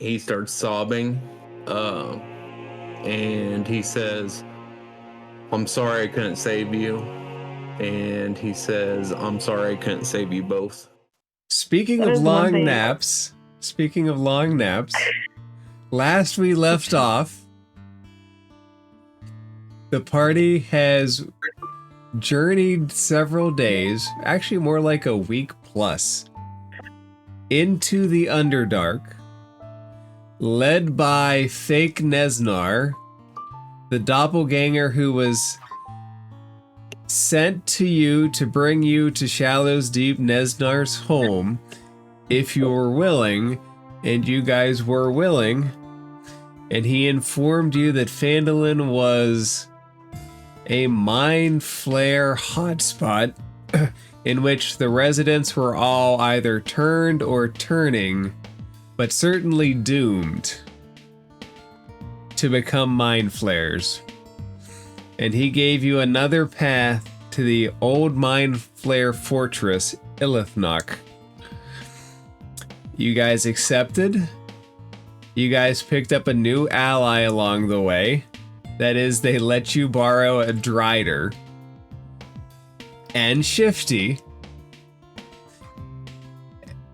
he starts sobbing, and he says, "I'm sorry I couldn't save you." And he says, "I'm sorry I couldn't save you both." Speaking of long naps, last we left off, the party has journeyed several days, actually more like a week plus, into the Underdark, led by fake Nesnar, the doppelganger who was sent to you to bring you to Shallows Deep, Nesnar's home, if you were willing, and you guys were willing, and he informed you that Phandalin was a Mindflayer hotspot in which the residents were all either turned or turning, but certainly doomed to become Mindflayers. And he gave you another path to the old Mindflayer fortress, Illithinoch. You guys accepted. You guys picked up a new ally along the way. That is, they let you borrow a drider. And Shifty.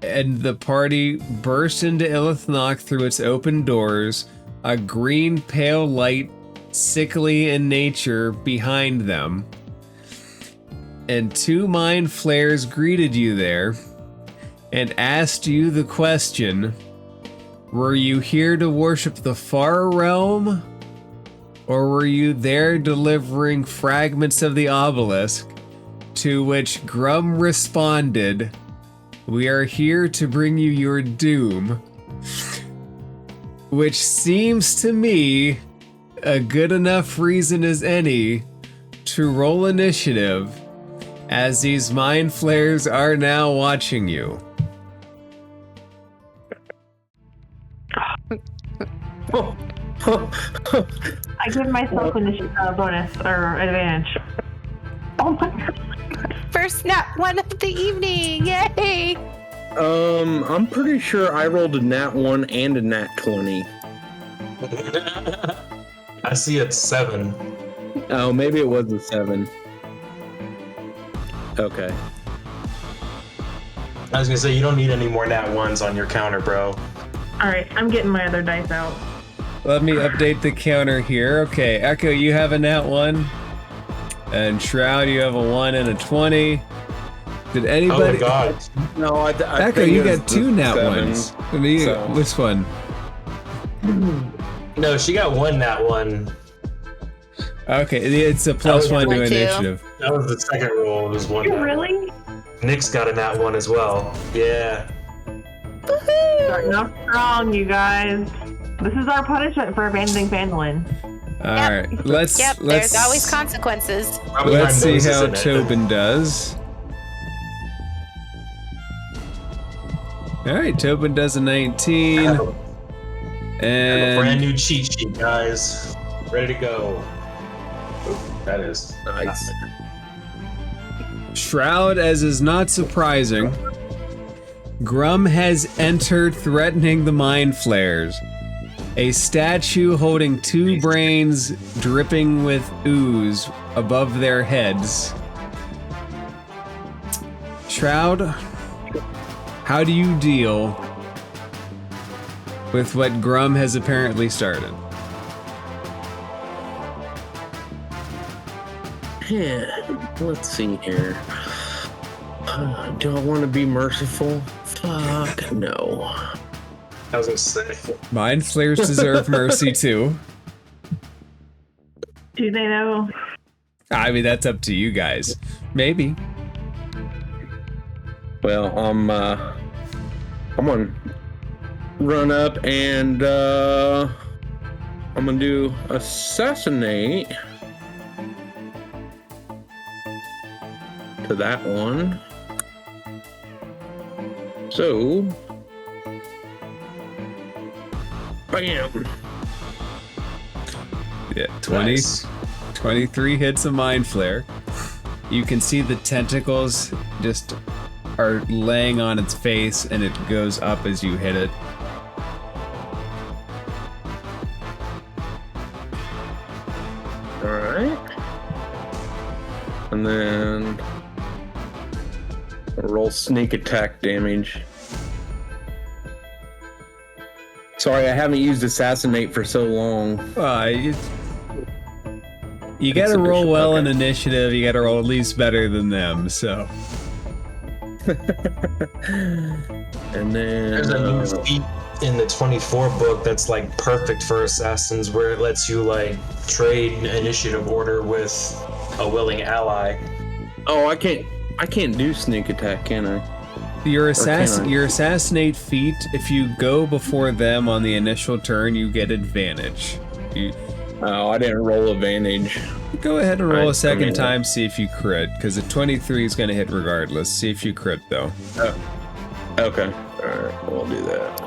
And the party burst into Illithinoch through its open doors, a green pale light, sickly in nature, behind them. And two mind flayers greeted you there and asked you the question, were you here to worship the far realm, or were you there delivering fragments of the obelisk? To which Grum responded, we are here to bring you your doom. Which seems to me a good enough reason as any to roll initiative, as these mind flayers are now watching you. I give myself a bonus or advantage. Oh my god. First nat one of the evening. Yay! I'm pretty sure I rolled a nat 1 and a nat 20. I see it's 7. Oh, maybe it was a 7. Okay. I was gonna say, you don't need any more nat 1s on your counter, bro. Alright, I'm getting my other dice out. Let me update the counter here. Okay, Echo, you have a nat 1. And Shroud, you have a 1 and a 20. Did anybody... Oh my god. No, I Echo, you got 2 nat 1s. So. Which one? No, she got 1 nat 1. Okay, it's a plus 1 to initiative. That was the second roll. It was 1 nat Really? 1. Nick's got a nat 1 as well. Yeah. Starting off strong, you guys. This is our punishment for abandoning Phandalin. Alright, let's... There's always consequences. Let's see how Tobin does. Alright, Tobin does a 19. And a brand And new cheat sheet, guys. Ready to go. Ooh, that is Nice. Shroud, as is not surprising, Grum has entered, threatening the mind flayers. A statue holding 2 brains dripping with ooze above their heads. Shroud, how do you deal with what Grum has apparently started? Yeah, let's see here. Do I want to be merciful? Fuck no. I was gonna say. Mind flayers deserve mercy too. Do they know? I mean, that's up to you guys. Maybe. Well, I'm gonna run up and I'm gonna do assassinate to that one. So, bam. Yeah, 20, Nice. 23 hits a mind flare. You can see the tentacles just are laying on its face, and it goes up as you hit it. Alright. And then roll sneak attack damage. Sorry, I haven't used Assassinate for so long. You gotta roll well okay. in initiative, you gotta roll at least better than them, so. And then There's a new feat in the 24 book that's like perfect for assassins, where it lets you like trade initiative order with a willing ally. oh, I can't do sneak attack, can I? Your can I? assassinate feat, if you go before them on the initial turn, you get advantage. Oh, I didn't roll advantage. Go ahead and roll Right, a second I mean, time, see if you crit, because a 23 is going to hit regardless. See if you crit, though. Okay. Alright, we'll do that.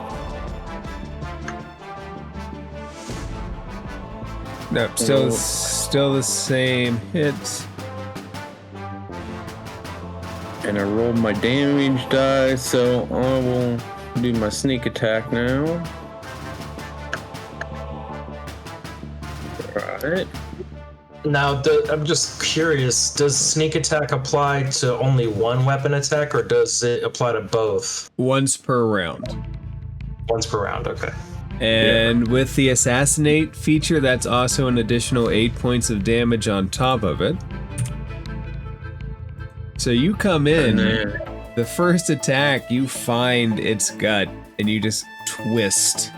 Nope, still the same hit. And I rolled my damage die, so I will do my sneak attack now. Alright. Now, I'm just curious, does sneak attack apply to only one weapon attack, or does it apply to both? Once per round. Once per round, okay. And with the assassinate feature, that's also an additional 8 points of damage on top of it. So you come in, the first attack, you find its gut, and you just twist.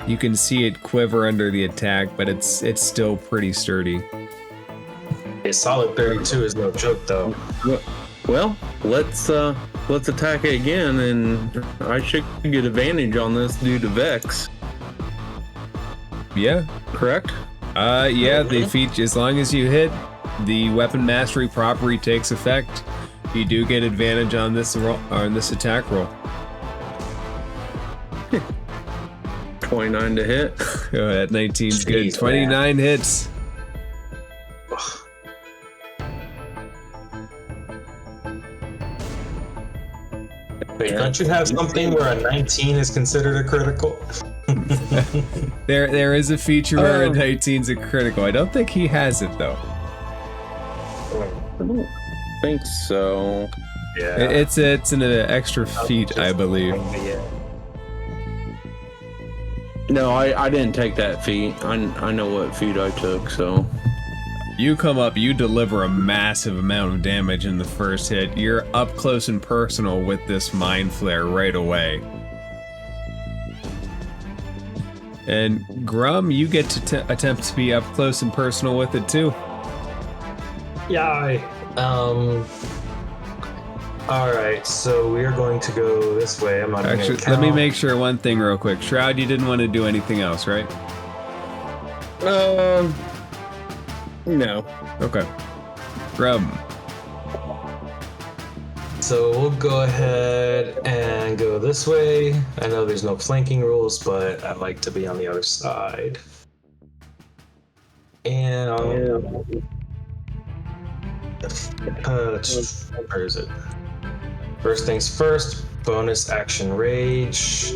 You can see it quiver under the attack, but it's still pretty sturdy. A solid 32 is no joke, though. Well, let's attack it again, and I should get advantage on this due to Vex. Yeah. Correct? Yeah, the feature, as long as you hit, the weapon mastery property takes effect. You do get advantage on this roll, on this attack roll. 29 to hit. Go ahead, 19's good. Jeez, 29 hits. Wait, don't you have something where a 19 is considered a critical? There is a feature where a 19's a critical. I don't think he has it though. I don't think so. Yeah. It's an extra feat, I believe. No, I didn't take that feat. I know what feat I took, so. You come up, you deliver a massive amount of damage in the first hit. You're up close and personal with this Mindflayer right away. And Grum, you get to attempt to be up close and personal with it too. Yeah. Alright, so we are going to go this way. I'm not Actually, let me make sure one thing real quick. Shroud, you didn't want to do anything else, right? No. Okay. Grum. So we'll go ahead and go this way. I know there's no flanking rules, but I like to be on the other side. And where is it? First things first, bonus action rage.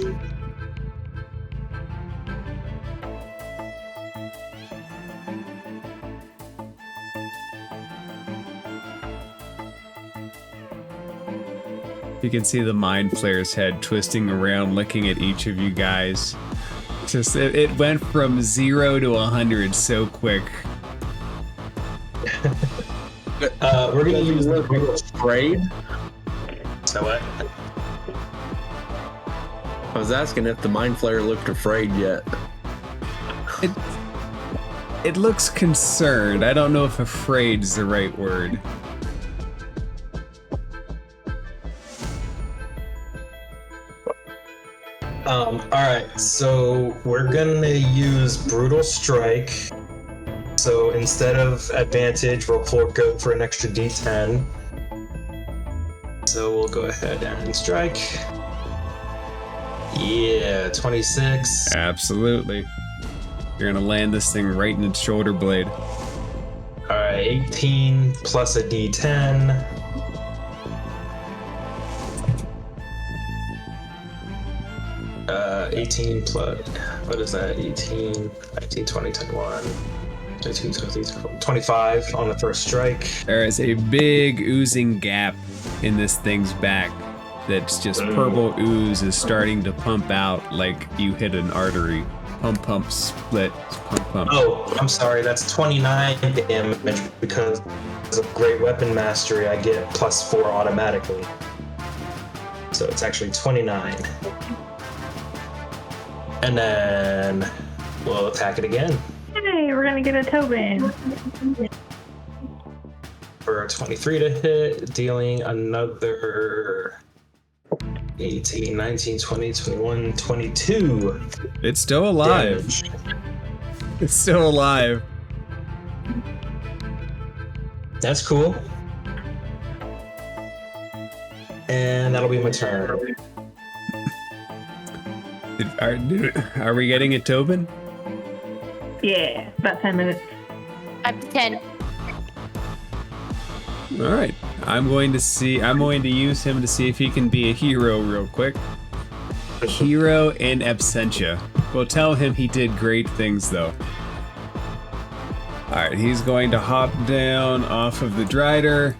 You can see the Mindflayer's head twisting around, looking at each of you guys. Just it went from 0 to 100 so quick. We're gonna use the Afraid? So what? I was asking if the Mind Flayer looked afraid yet. It looks concerned. I don't know if afraid is the right word. Alright, so we're gonna use Brutal Strike. So instead of advantage, we'll forego for an extra d10. So we'll go ahead and strike. Yeah, 26. Absolutely. You're gonna land this thing right in its shoulder blade. Alright, 18 plus a d10. Uh, 18 plus, what is that? 18, 19, 20, 21. 25 on the first strike. There is a big oozing gap in this thing's back that's just purple ooze is starting to pump out like you hit an artery. Pump, pump, split, pump, pump. Oh, I'm sorry, that's 29 damage because of Great Weapon Mastery, I get +4 automatically. So it's actually 29. And then we'll attack it again. Hey, we're gonna get a Tobin. For a 23 to hit, dealing another 18, 19, 20, 21, 22. It's still alive. Damage. It's still alive. That's cool. And that'll be my turn. Are we getting a Tobin? Yeah, about 10 minutes. Up to 10. All right. I'm going to use him to see if he can be a hero real quick. Hero in absentia. We'll tell him he did great things though. All right, he's going to hop down off of the drider.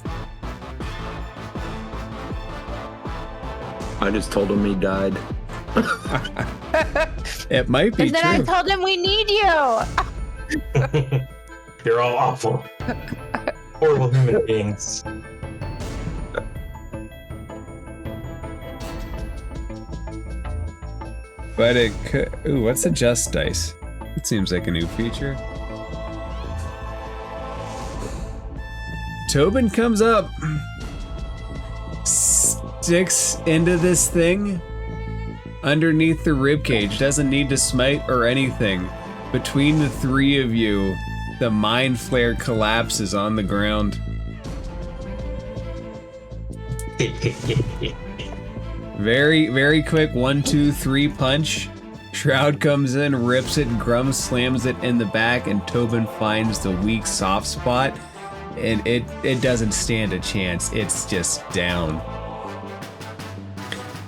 I just told him he died. It might be And then I true. told him we need you. You're all awful. Horrible human beings. But it could. Ooh, what's a just dice? It seems like a new feature. Tobin comes up, sticks into this thing underneath the ribcage. Doesn't need to smite or anything. Between the three of you, the Mindflayer collapses on the ground. Very, very quick 1, 2, 3 punch. Shroud comes in, rips it, Grum slams it in the back, and Tobin finds the weak soft spot, and it doesn't stand a chance. It's just down.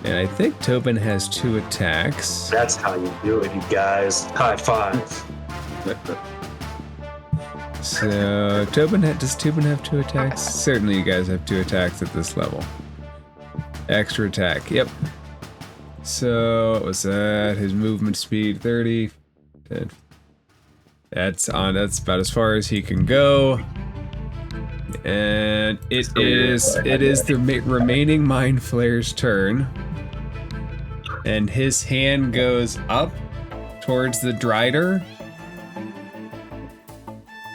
And I think Tobin has 2 attacks. That's how you do it, you guys. High five. So does Tobin have 2 attacks? Certainly you guys have 2 attacks at this level. Extra attack, yep. So what was that? His movement speed 30. 10. That's about as far as he can go. And it is the remaining Mindflayer's turn. And his hand goes up towards the drider.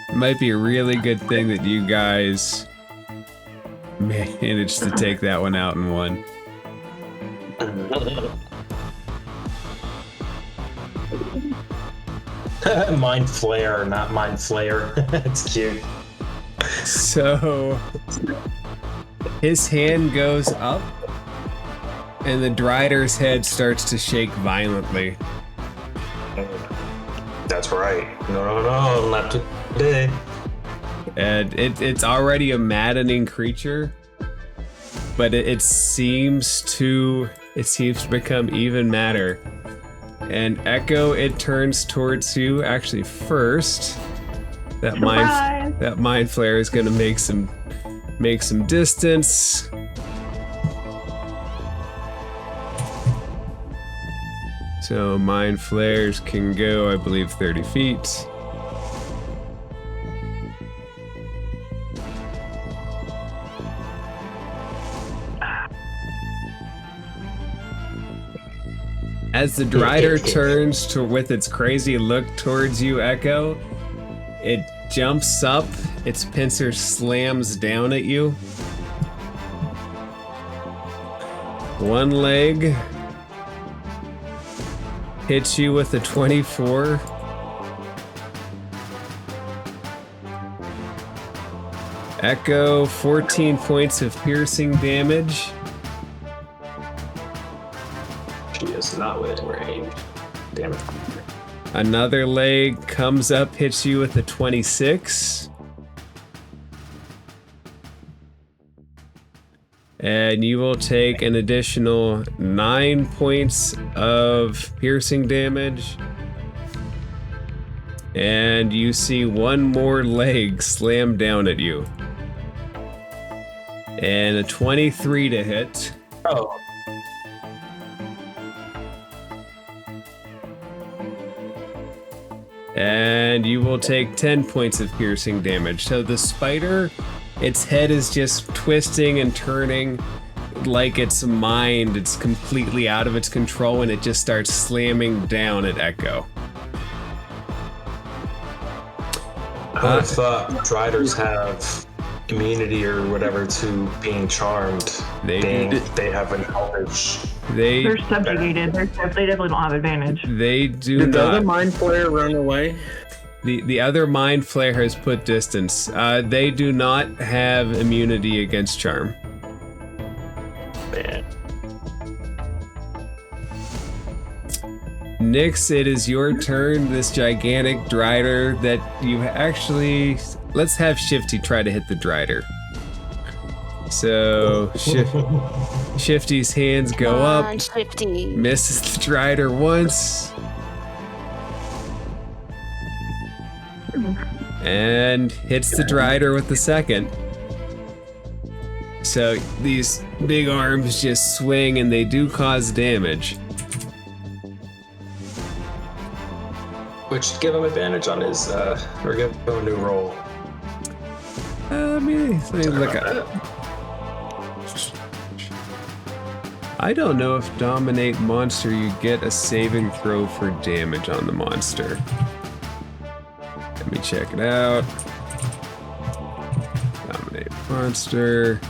It might be a really good thing that you guys managed to take that one out in one. Mindflayer, not Mindflayer. It's cute. So his hand goes up and the drider's head starts to shake violently. That's right. No, not today. And it's already a maddening creature, but it seems to become even madder. And Echo, it turns towards you. Actually, first, that Mindflayer is going to make some distance. So Mindflayers can go, I believe, 30 feet. As the drider turns with its crazy look towards you, Echo, it jumps up, its pincer slams down at you. One leg hits you with a 24. Echo, 14 points of piercing damage. She is not within range. Damn it. Another leg comes up, hits you with a 26. And you will take an additional 9 points of piercing damage. And you see one more leg slam down at you. And a 23 to hit. Oh. And you will take 10 points of piercing damage. So the spider, its head is just twisting and turning like its mind. It's completely out of its control, and it just starts slamming down at Echo. I would have thought driders have immunity or whatever to being charmed. They have an elvish. They're subjugated. They definitely don't have advantage. They do Did the not. other Mindflayer run away? The other Mindflayer has put distance. They do not have immunity against charm. Man. Nyx, it is your turn. This gigantic drider that you actually... Let's have Shifty try to hit the drider. So, Shifty's hands go Come up. on, Shifty. Misses the drider once. And hits the drider with the second. So these big arms just swing and they do cause damage. Which give him advantage on his, or give him a new roll. Let me look at it. I don't know if Dominate Monster you get a saving throw for damage on the monster. Let me check it out. Dominate Monster.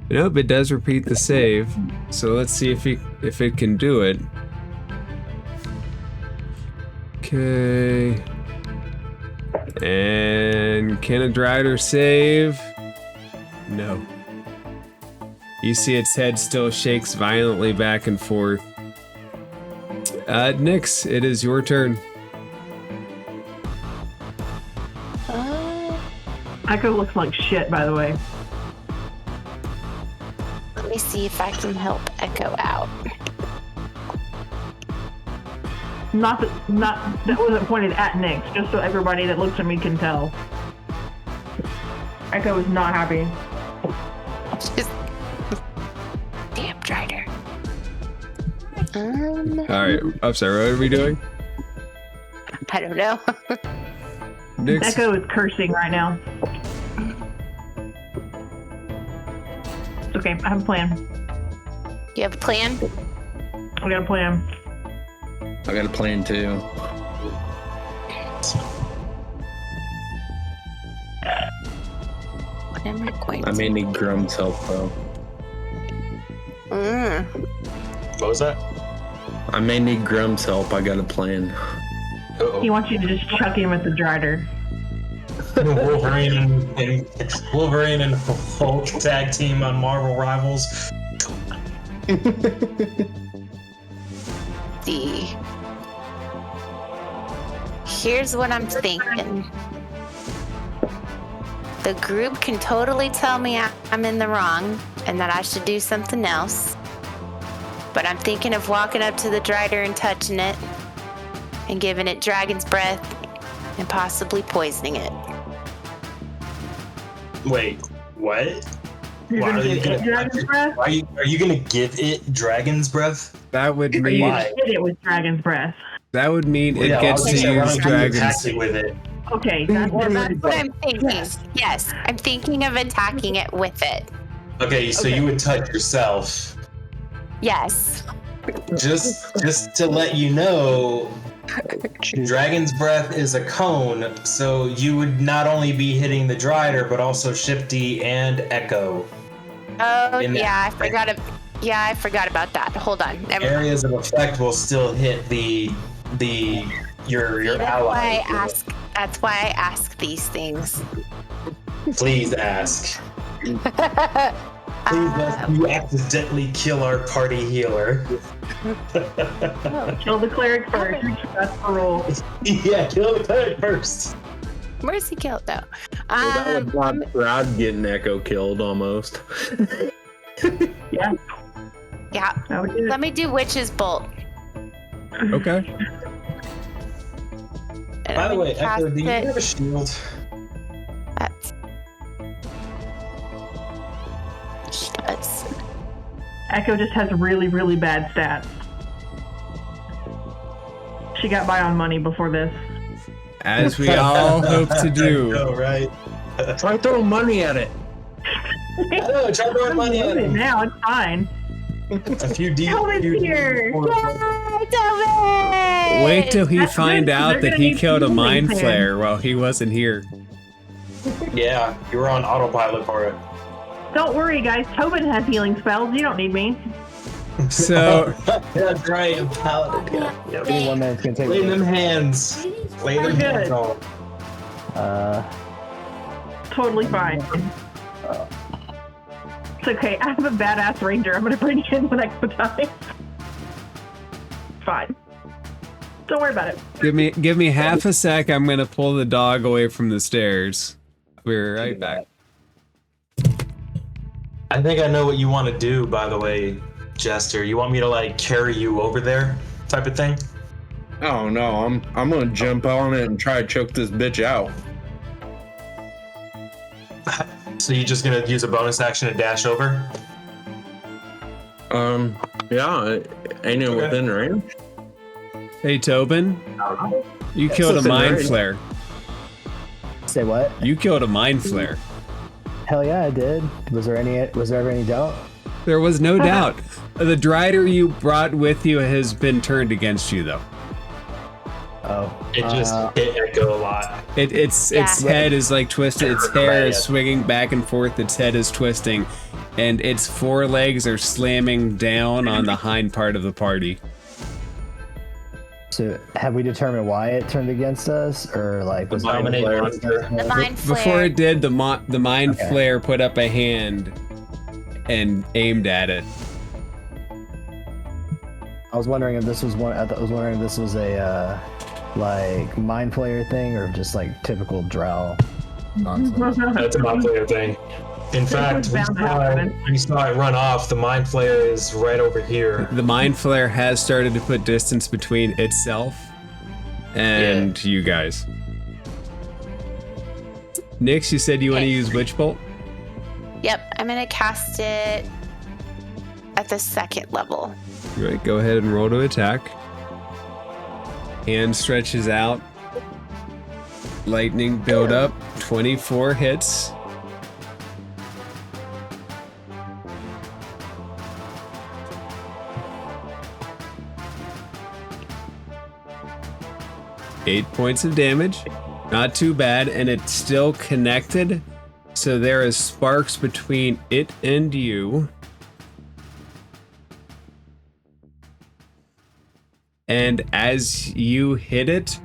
Nope, it does repeat the save. So let's see if it can do it. Okay. And can a drider save? No. You see its head still shakes violently back and forth. Nyx, it is your turn. Echo looks like shit, by the way. Let me see if I can help Echo out. Not that wasn't pointed at Nyx, just so everybody that looks at me can tell. Echo is not happy. Just... Damn drider. Alright, I'm sorry, what are we doing? I don't know. Nyx, Echo is cursing right now. It's okay, I have a plan. You have a plan? I got a plan. I got a plan too. What am I going to I may need Grum's help though. What was that? I may need Grum's help. I got a plan. Uh-oh. He wants you to just chuck him with the drider. Wolverine and Hulk tag team on Marvel Rivals. see. Here's what I'm thinking. The group can totally tell me I'm in the wrong and that I should do something else. But I'm thinking of walking up to the drider and touching it and giving it dragon's breath and possibly poisoning it. Wait, what? You're Why gonna are you give gonna it dragon's breath? Are you gonna give it dragon's breath? That would Or you mean Why? hit it with dragon's breath? that would mean it Yeah, gets why to don't you use attack dragons. it with it? Okay, that's Well, what that's what I'm thinking. Yes. Yes, I'm thinking of attacking it with it. Okay, so you would touch yourself. Yes. Just to let you know, dragon's breath is a cone, so you would not only be hitting the drider, but also Shifty and Echo. Oh, In that- yeah, I forgot about that. Hold on. Areas of effect will still hit your ally. That's why I ask these things. Please ask. Please let you accidentally kill our party healer. Kill the cleric first. That's the rule. Yeah, kill the cleric first. Where's he killed though? Well, that would not proud getting Echo killed almost. Yeah. Yeah. I would do it. Let me do Witch's Bolt. Okay. And By I'm the way, gonna cast Echo, do you it have a shield? at- She does. Echo just has really, really bad stats. She got by on money before this. As we all hope to do. No, right? Try throwing money at it. I know, try throwing money at him. Now it's fine. A few D. Tobin's here. Yay, Tobin! Wait till he That's find good, out they're that gonna he need killed a healing mind plan. flayer while he wasn't here. Yeah, you were on autopilot for it. Don't worry, guys. Tobin has healing spells. You don't need me. So That's right, a paladin. Yeah. Give me 1 minute. It's gonna take Lay me. them hands. Lay them We're hands good. on. Totally fine. It's okay. I have a badass ranger. I'm gonna bring you in the next time. Fine. Don't worry about it. give me half a sec. I'm gonna pull the dog away from the stairs. We're right back. I think I know what you want to do, by the way, Jester. You want me to like carry you over there, type of thing? Oh no, I'm gonna jump on it and try to choke this bitch out. So you're just gonna use a bonus action to dash over? Yeah, ain't it within range? Hey Tobin, you killed a Listen, mind right. flare. Say what? You killed a mind flare. Hell yeah, I did. Was there ever any doubt? There was no doubt. The drider you brought with you has been turned against you, though. Oh. It just hit Echo a lot. Its Yeah. head is like twisted. Its hair is Right. swinging back and forth. Its head is twisting, and its forelegs are slamming down on the hind part of the party. So have we determined why it turned against us, or like was Dominate it monster. The Mind Flayer. Before it did, the mind Okay. flare put up a hand and aimed at it. I was wondering if this was one. I was wondering if this was a like Mindflayer thing or just like typical drow nonsense. That's a Mindflayer thing. In fact, we saw it run off. The Mindflayer is right over here. The mind flare has started to put distance between itself and you guys. Nix, you said you want to use Witch Bolt? Yep, I'm gonna cast it at the 2nd level. Right, go ahead and roll to attack. Hand stretches out. Lightning build up. 24 hits. Eight points of damage. Not too bad, and it's still connected. So there is sparks between it and you. And as you hit it,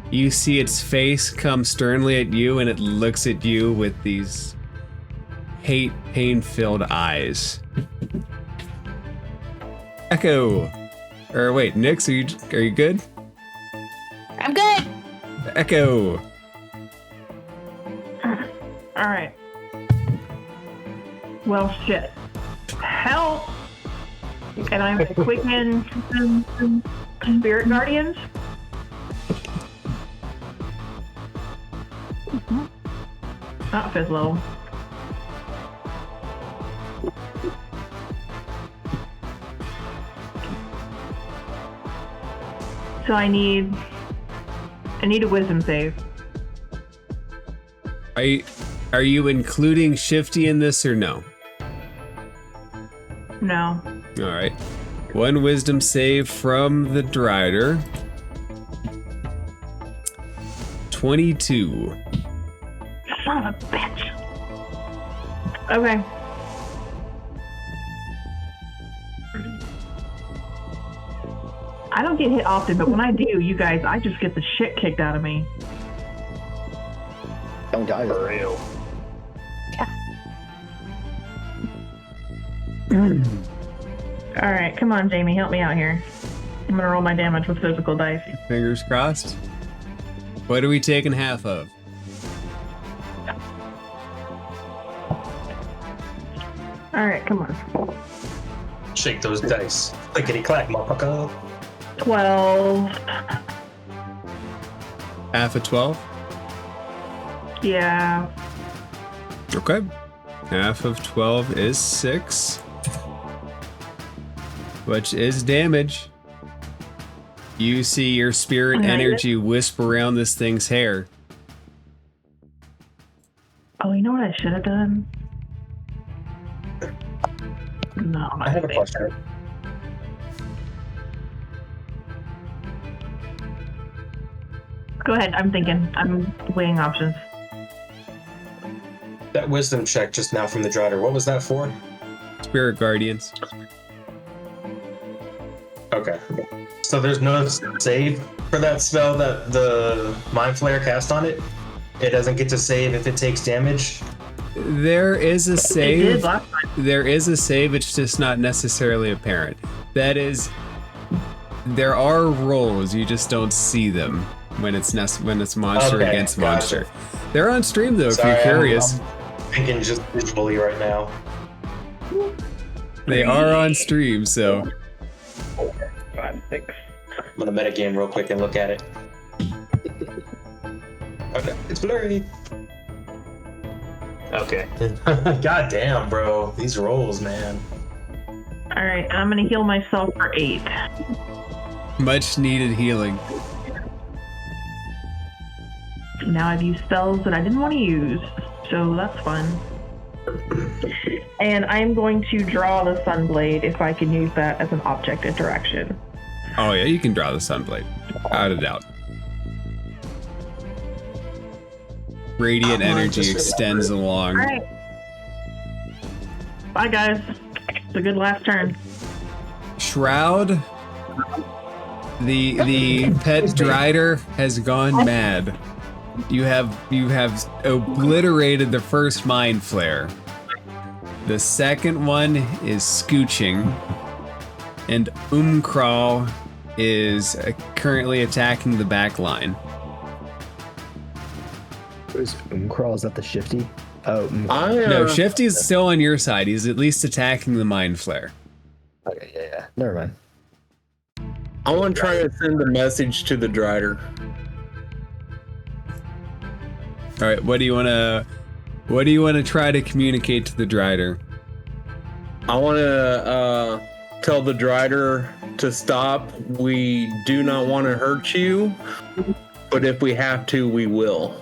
you see its face come sternly at you, and it looks at you with these hate, pain-filled eyes. Echo. Or wait, Nix, are you good? I'm good. Echo. All right. Well, shit. Help! And I'm gonna quicken Spirit Guardians. Not 5th level. So I need a wisdom save. Are you including Shifty in this or no? No. All right. One wisdom save from the drider. 22. Son of a bitch. Okay. I don't get hit often, but when I do, you guys, I just get the shit kicked out of me. Don't die. For real. All right, come on, Jamie, help me out here. I'm gonna roll my damage with physical dice. Fingers crossed. What are we taking half of? Alright, come on. Shake those dice. Clickety clack, motherfucker. 12. Half of 12? Yeah. Okay. Half of 12 is 6. Which is damage. You see your spirit Okay. energy wisp around this thing's hair. Oh, you know what I should have done? No, I have a question. Go ahead, I'm thinking. I'm weighing options. That wisdom check just now from the drider, what was that for? Spirit guardians. Okay. So there's no save for that spell that the Mindflayer cast on it? It doesn't get to save if it takes damage? There is a It did save. last time. There is a save, it's just not necessarily apparent. That is, there are rolls, you just don't see them when it's monster Okay, against gotcha. monster. They're on stream though, Sorry, if you're curious. I'm thinking just visually right now. They are on stream, so 5, 6. I'm gonna metagame real quick and look at it. Okay, it's blurry. Okay. God damn, bro. These rolls, man. Alright, I'm gonna heal myself for 8. much needed healing. Now I've used spells that I didn't want to use, so that's fun. And I'm going to draw the Sunblade if I can use that as an object interaction. Oh yeah, you can draw the Sunblade. Without a doubt. Radiant energy extends along. Alright. Bye guys. It's a good last turn. Shroud, the pet drider has gone mad. You have obliterated the first Mindflayer. The second one is scooching, and Umkral is currently attacking the back line. Who's Umkral? Is that the shifty? Oh, No, Shifty's still on your side. He's at least attacking the Mindflayer. okay, yeah. Never mind. I want to try to send a message to the drider. All right, what do you want to try to communicate to the drider? I want to tell the drider to stop. We do not want to hurt you, but if we have to, we will.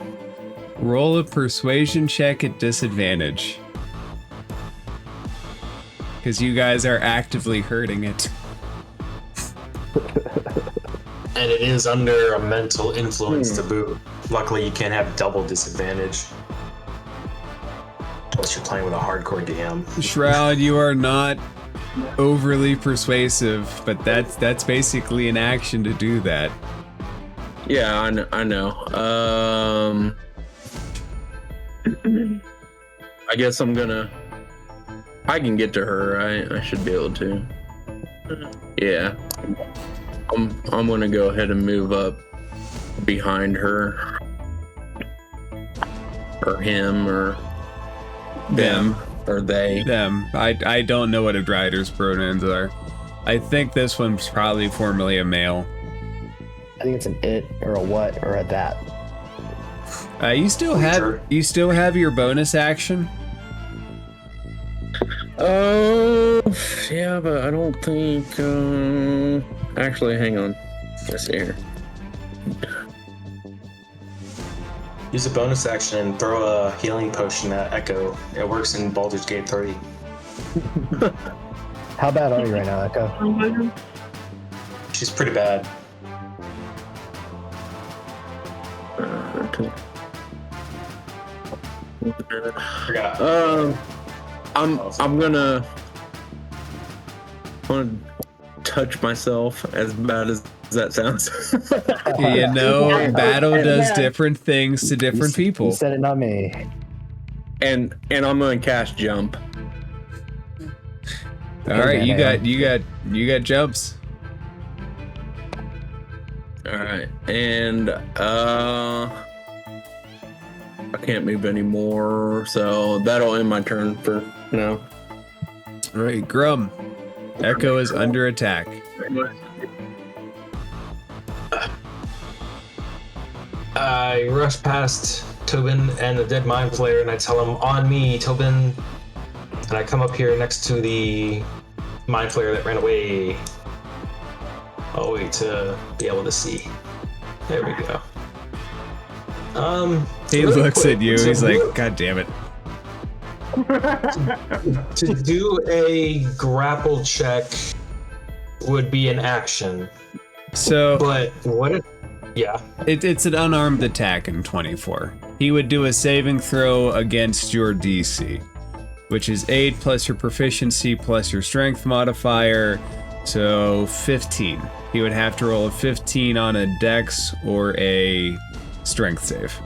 Roll a persuasion check at disadvantage. Because you guys are actively hurting it. And it is under a mental influence to boot. Luckily, you can't have double disadvantage. Unless you're playing with a hardcore DM. Shroud, you are not overly persuasive, but that's basically an action to do that. Yeah, I know. I guess I can get to her. I should be able to. Yeah. I'm gonna go ahead and move up behind her. Or him, or them, or they. Them. I don't know what a drider's pronouns are. I think this one's probably formerly a male. I think it's an it or a what or a that. You still have your bonus action. Oh, yeah, but I don't think. Actually, hang on. Let's see here. Use a bonus action and throw a healing potion at Echo. It works in Baldur's Gate 3. How bad are you right now, Echo? She's pretty bad. Okay. Forgot. I'm gonna touch myself, as bad as that sounds. You know, battle does different things to different You people. said it, not me. and I'm gonna cast jump. All right, you got jumps. All right, and I can't move anymore, so that'll end my turn for now. All right, Grum. Echo is under attack. I rush past Tobin and the dead Mindflayer, and I tell him, "On me, Tobin." And I come up here next to the Mindflayer that ran away. I'll wait to be able to see. There we go. He really looks quick, at you. so He's like, God damn it. to do a grapple check would be an action. So But what if... Yeah. it's an unarmed attack in 24. He would do a saving throw against your DC, which is 8 plus your proficiency plus your strength modifier, so 15. He would have to roll a 15 on a dex or a strength save.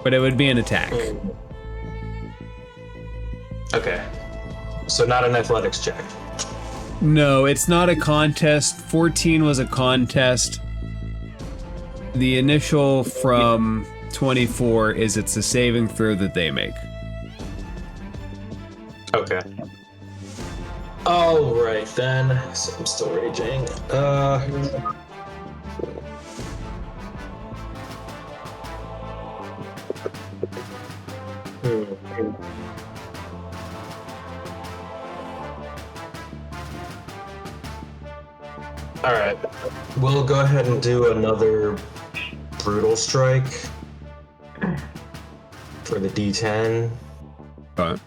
But it would be an attack. Okay. So not an athletics check. No, it's not a contest. 14 was a contest. The initial from 24 is it's a saving throw that they make. Okay. All right then. So I'm still raging. All right. We'll go ahead and do another brutal strike for the D10. But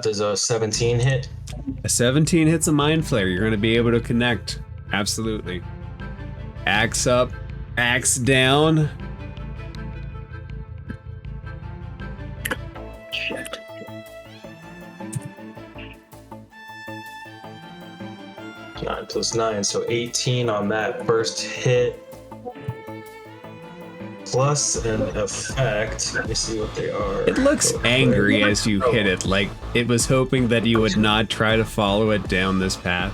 Does a 17 hit? a 17 hits a Mind Flayer. You're going to be able to connect. Absolutely. Axe up, axe down. Shit. Nine plus 9, so 18 on that first hit. Plus an effect. Let me see what they are. It looks Real angry quick. as you hit it, like it was hoping that you would not try to follow it down this path.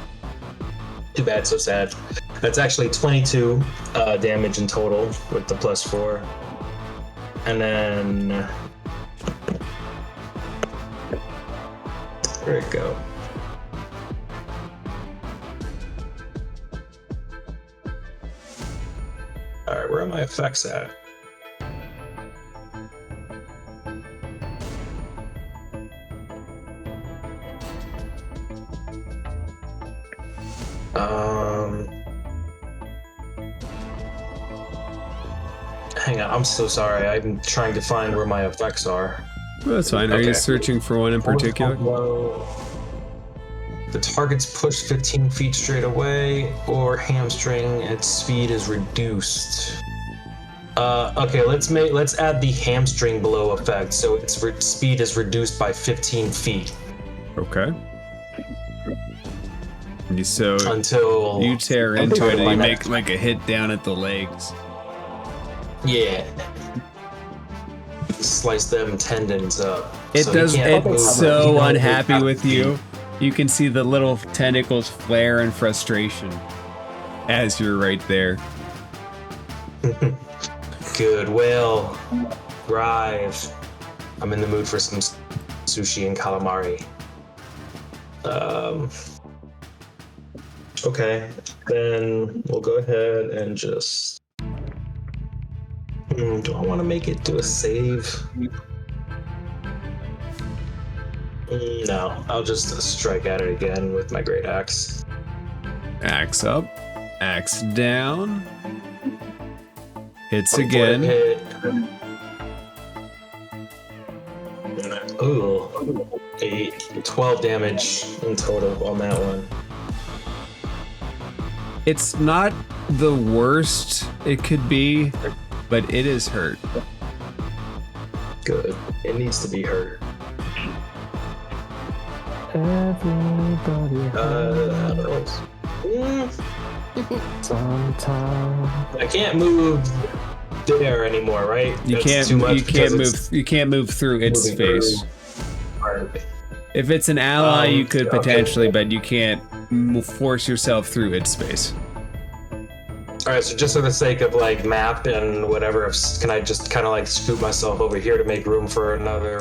Too bad, so sad. That's actually 22 damage in total with the plus 4. And then... There we go. Alright, where are my effects at? Hang on, I'm so sorry. I'm trying to find where my effects are. Well, that's fine. Are you Okay. searching for one in particular? The target's pushed 15 feet straight away, or hamstring. Its speed is reduced. Okay, let's add the hamstring blow effect, so its speed is reduced by 15 feet Okay. So until you tear into it and you my make next- like a hit down at the legs. Yeah. Slice them tendons up. It so he does. can't move. It's He so knows unhappy how to with you. You can see the little tentacles flare in frustration as you're right there. Good. Well, Rive. I'm in the mood for some sushi and calamari. Okay, then we'll go ahead and just. Do I want to make it do a save? No, I'll just strike at it again with my great axe. Axe up, axe down. Hits Before again. it hit. Ooh, 12 damage in total on that one. It's not the worst it could be, but it is hurt. Good. It needs to be hurt. Everybody hurts sometime. I can't move there anymore, right? You That's can't. too much You can't because move. it's You can't move through its moving through space. part of it. If it's an ally, you could okay. potentially, but you can't force yourself through its space. All right, so just for the sake of like map and whatever, can I just kind of like scoot myself over here to make room for another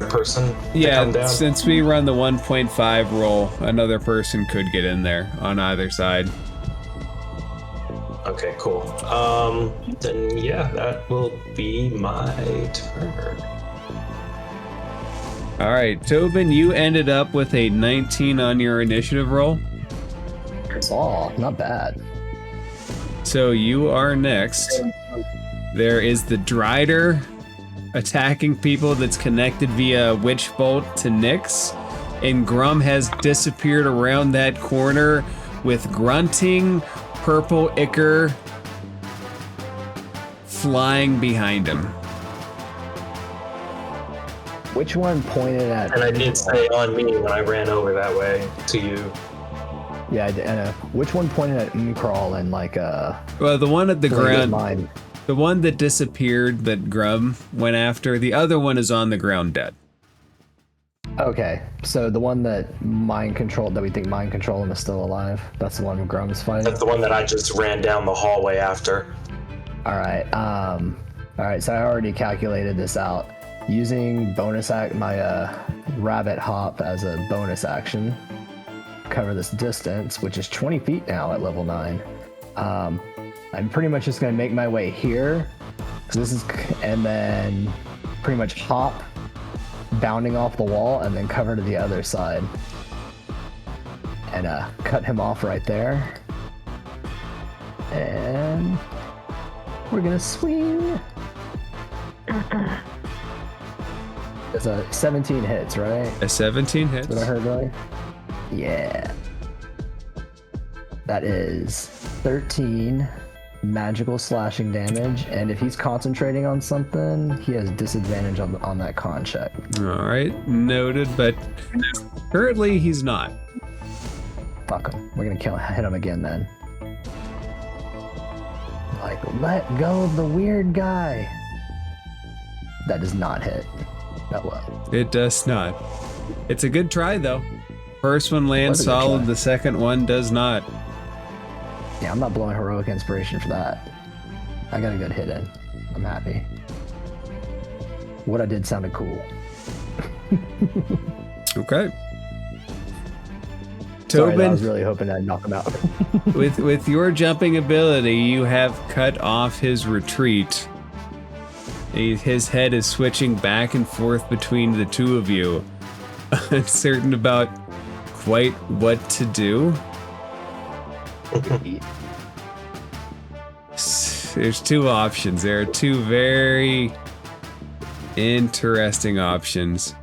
person to Yeah, come down? since we run the 1.5 roll, another person could get in there on either side. Okay, cool. Then yeah, that will be my turn. All right, Tobin, you ended up with a 19 on your initiative roll. Oh, not bad. So you are next. There is the drider attacking people that's connected via witch bolt to Nyx, and Grum has disappeared around that corner with grunting purple ichor flying behind him. Which one pointed at? And I did say on me when I ran over that way to you. Yeah, I know. Which one pointed at Crawl and like Well, the one at the ground, mine? the one that disappeared that Grum went after, the other one is on the ground dead. Okay, so the one that mind controlled, that we think mind control him, is still alive. That's the one Grum's fighting. That's the one that I just ran down the hallway after. All right. So I already calculated this out using my rabbit hop as a bonus action. Cover this distance, which is 20 feet now at level 9. I'm pretty much just gonna make my way here. And then pretty much hop, bounding off the wall, and then cover to the other side. And cut him off right there. And we're gonna swing. There's a 17 hits, right? A 17 hits. What I heard right? Yeah. That is 13 magical slashing damage, and if he's concentrating on something, he has disadvantage on that con check. All right, noted, but currently he's not. Fuck him. We're gonna hit him again then. Like, let go of the weird guy. That does not hit. That well. It does not. It's a good try though. First one lands Was a good solid, try. the second one does not. Yeah, I'm not blowing heroic inspiration for that. I got a good hit in. I'm happy. What I did sounded cool. Okay. Sorry, I Tobin, was really hoping I'd knock him out. with your jumping ability, you have cut off his retreat. His head is switching back and forth between the two of you, uncertain about quite what to do. There's two options. There are two very interesting options.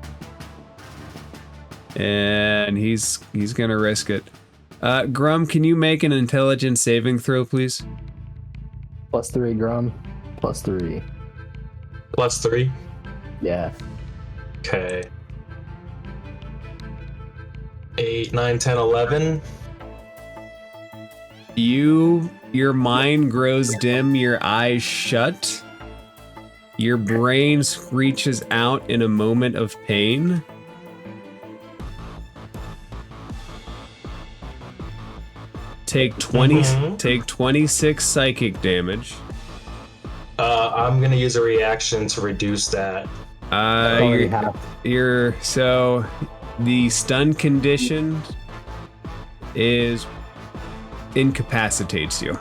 And he's gonna risk it. Grum, can you make an intelligence saving throw, please? +3, Grum. +3. +3? Yeah. Okay. 8, 9, 10, 11. Your mind grows dim, your eyes shut. Your brain screeches out in a moment of pain. Take 26 psychic damage. I'm gonna use a reaction to reduce that. So the stun condition is incapacitates you.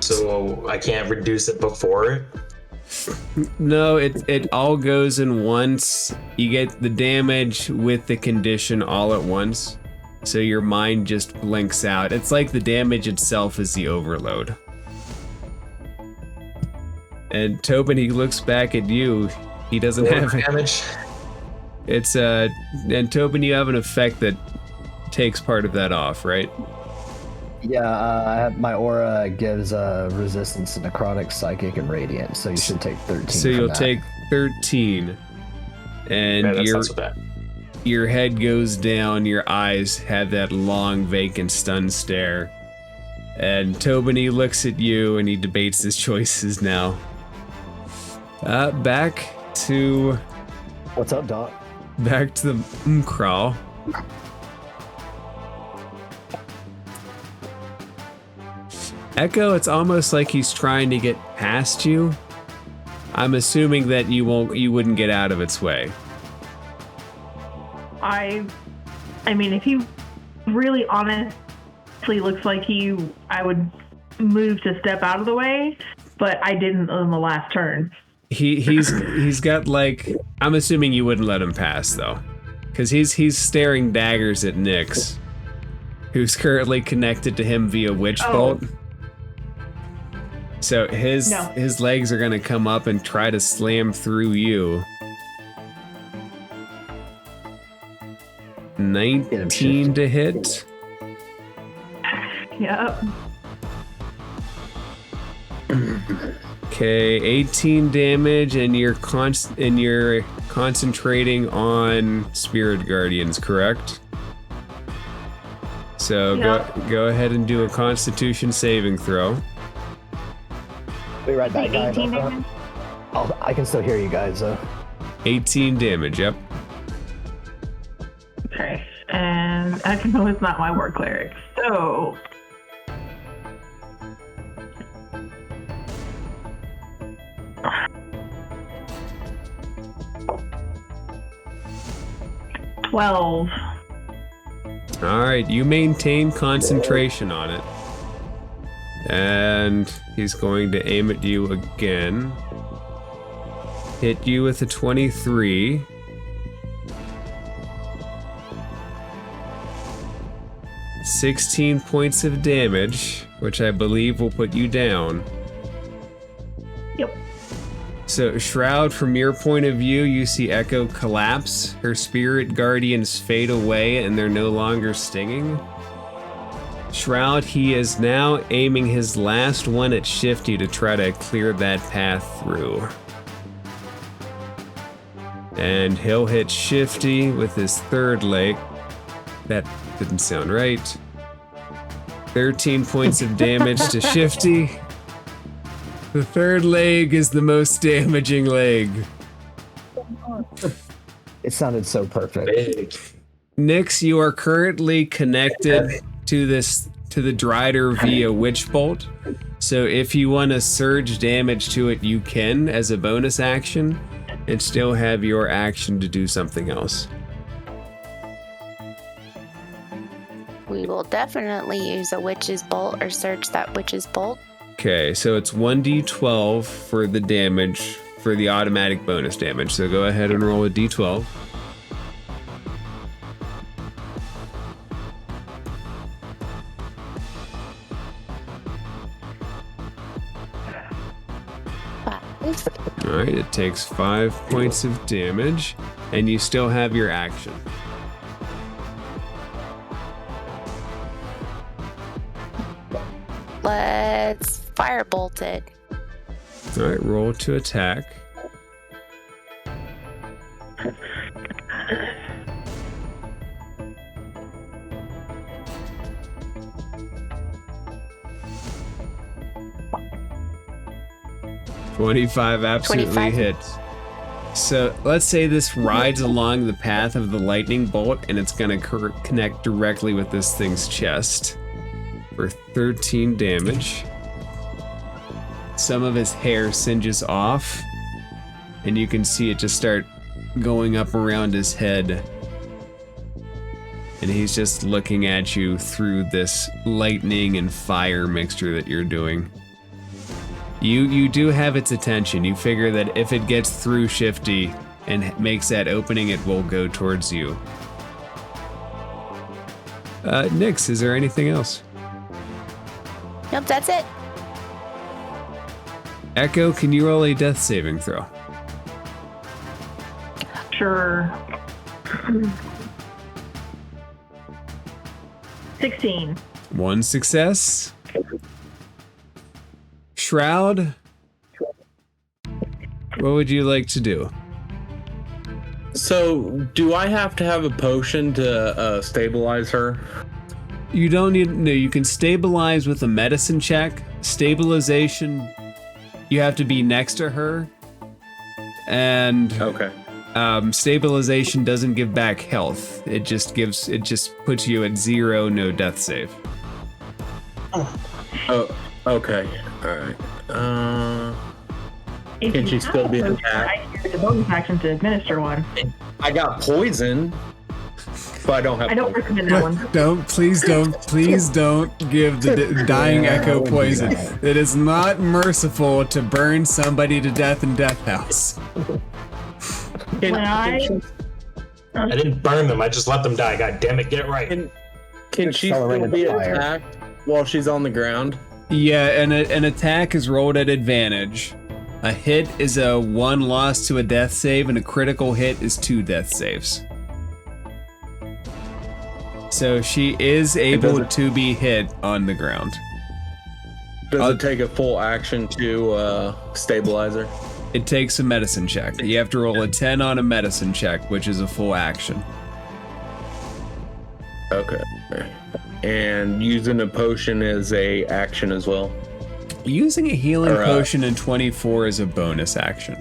So I can't reduce it before it? No, it all goes in once. You get the damage with the condition all at once. So your mind just blinks out. It's like the damage itself is the overload. And Tobin, he looks back at you. He doesn't have it. Damage. It's and Tobin, you have an effect that takes part of that off, right? Yeah, my aura gives resistance to necrotic, psychic, and radiant, so you should take 13. So you'll take 13. And Okay, that's not so bad. your head goes down, your eyes have that long, vacant, stunned stare. And Tobin, he looks at you and he debates his choices now. Back to What's up, Doc? the Umkral. Echo, it's almost like he's trying to get past you. I'm assuming that you wouldn't get out of its way. I mean, if he really honestly looks like I would move to step out of the way, but I didn't on the last turn. He's got like, I'm assuming you wouldn't let him pass though, because he's staring daggers at Nyx, who's currently connected to him via witch bolt. So his legs are gonna come up and try to slam through you. 19 to hit. Yep. Okay, 18 damage, and you're concentrating on Spirit Guardians, correct? So go ahead and do a Constitution saving throw. We read that guy. 18 damage? Oh, I can still hear you guys though. 18 damage, yep. Okay. And Echo is not my war cleric, so... $12. Alright, you maintain concentration on it. And he's going to aim at you again. Hit you with a 23. $16 points of damage, which I believe will put you down. Yep. So, Shroud, from your point of view, you see Echo collapse. Her spirit guardians fade away and they're no longer stinging. Shroud, he is now aiming his last one at Shifty to try to clear that path through. And he'll hit Shifty with his third leg. That didn't sound right. 13 points of damage to Shifty. The third leg is the most damaging leg. It sounded so perfect. Nyx, you are currently connected to the drider via witch bolt. So if you want to surge damage to it, you can as a bonus action and still have your action to do something else. We will definitely use a witch's bolt or search that witch's bolt. Okay, so it's 1d12 for the damage, for the automatic bonus damage. So go ahead and roll a d12. Alright, it takes 5 points of damage, and you still have your action. Let's firebolt it. Alright, roll to attack. $25 absolutely 25. hits. So let's say this rides along the path of the lightning bolt and it's going to connect directly with this thing's chest for 13 damage. Some of his hair singes off and you can see it just start going up around his head. And he's just looking at you through this lightning and fire mixture that you're doing. You do have its attention. You figure that if it gets through Shifty and makes that opening, it will go towards you. Nyx, is there anything else? Nope, that's it. Echo, can you roll a death saving throw? Sure. 16. One success. Shroud, what would you like to do? So, do I have to have a potion to stabilize her? You don't need, no, you can stabilize with a medicine check. Stabilization, you have to be next to her. And Okay. Stabilization doesn't give back health. It just puts you at 0, no death save. Oh, okay. All right. If Can you she still have be a potion, attacked? I can use a bonus action to administer one. I got poison, but I don't have. I don't poison. recommend that one. Please don't give the dying Yeah, I echo wouldn't do poison. that. It is not merciful to burn somebody to death in Death House. Can, When I I didn't burn them. I just let them die. God damn it, get it right. can she still Accelerated be fire. attacked while she's on the ground? Yeah, and an attack is rolled at advantage. A hit is a 1 loss to a death save, and a critical hit is 2 death saves. So she is able to be hit on the ground. Does it take a full action to stabilize her? It takes a medicine check. You have to roll a 10 on a medicine check, which is a full action. Okay. And using a potion is a action as well. Using a healing Or, potion in 24 is a bonus action.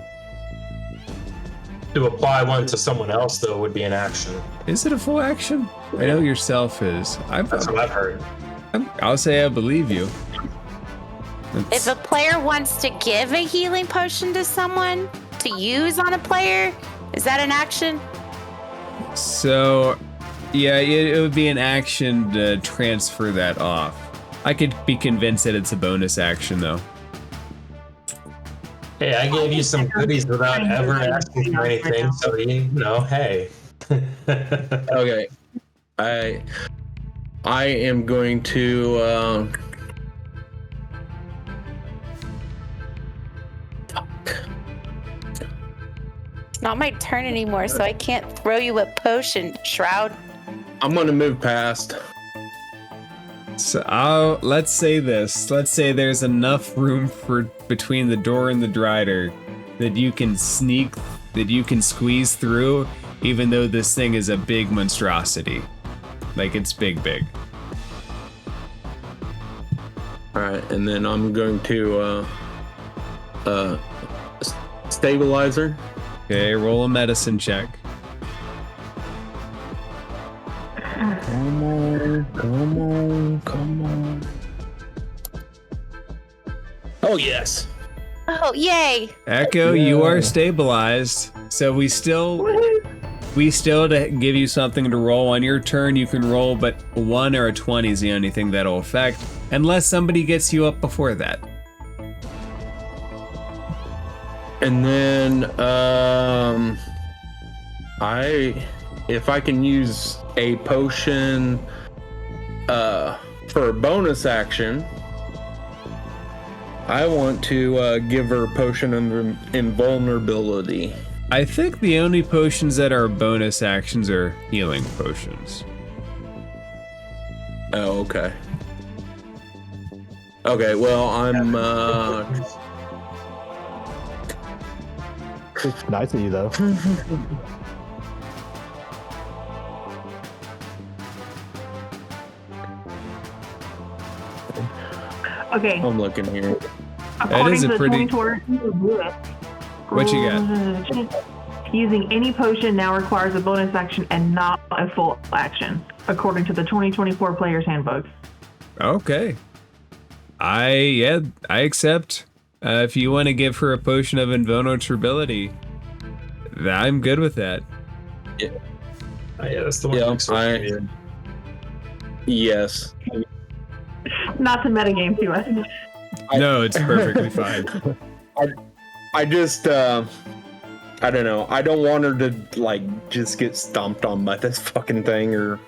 To apply one to someone else, though, would be an action. Is it a full action? I know yourself is. That's what I've heard. I'll say I believe you. If a player wants to give a healing potion to someone to use on a player, is that an action? So, yeah, it would be an action to transfer that off. I could be convinced that it's a bonus action, though. Hey, I gave you some goodies without ever asking for anything, so you know, hey. Okay. I am going to It's not my turn anymore, so I can't throw you a potion, Shroud. I'm gonna move past. So let's say this. Let's say there's enough room for between the door and the drider that you can squeeze through, even though this thing is a big monstrosity. Like, it's big. Alright, and then I'm going to stabilize her. Okay, roll a medicine check. Come on. Oh yes. Oh, yay! Echo, you are stabilized. So we still to give you something to roll on your turn. You can roll, but 1 or a 20 is the only thing that'll affect, unless somebody gets you up before that. And then if I can use a potion for a bonus action, I want to give her a potion of invulnerability. I think the only potions that are bonus actions are healing potions. Oh, okay. Okay, well, I'm Nice of you, though. Okay. I'm looking here. That is According a to the pretty- 2020 What you got? Using any potion now requires a bonus action and not a full action, according to the 2024 Player's Handbook. Okay. I accept. If you want to give her a potion of invulnerability, I'm good with that. Yeah, that's the one. Yeah, next one. Yeah. Yes. Not to metagame too much. No, it's perfectly fine. I just I don't know. I don't want her to like just get stomped on by this fucking thing or All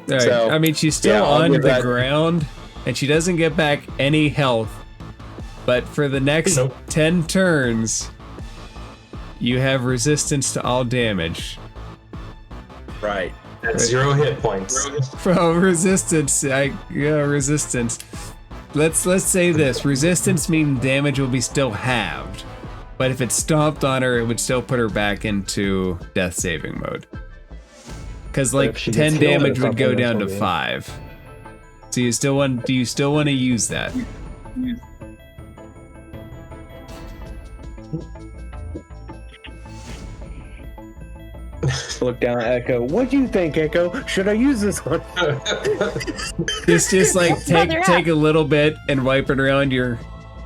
right. So, I mean, she's still yeah, I'll on the give that- ground, and she doesn't get back any health. But for the next Nope. 10 turns, you have resistance to all damage. right. That's 0 hit points. From resistance, resistance. Let's say this: resistance means damage will be still halved, but if it stomped on her, it would still put her back into death saving mode. Because like if she 10 gets healed or damage would go something, down to that's what 5. So you still want? Do you still want to use that? Look down at Echo. What do you think, Echo? Should I use this one? Just like Mother up. take a little bit and wipe it around your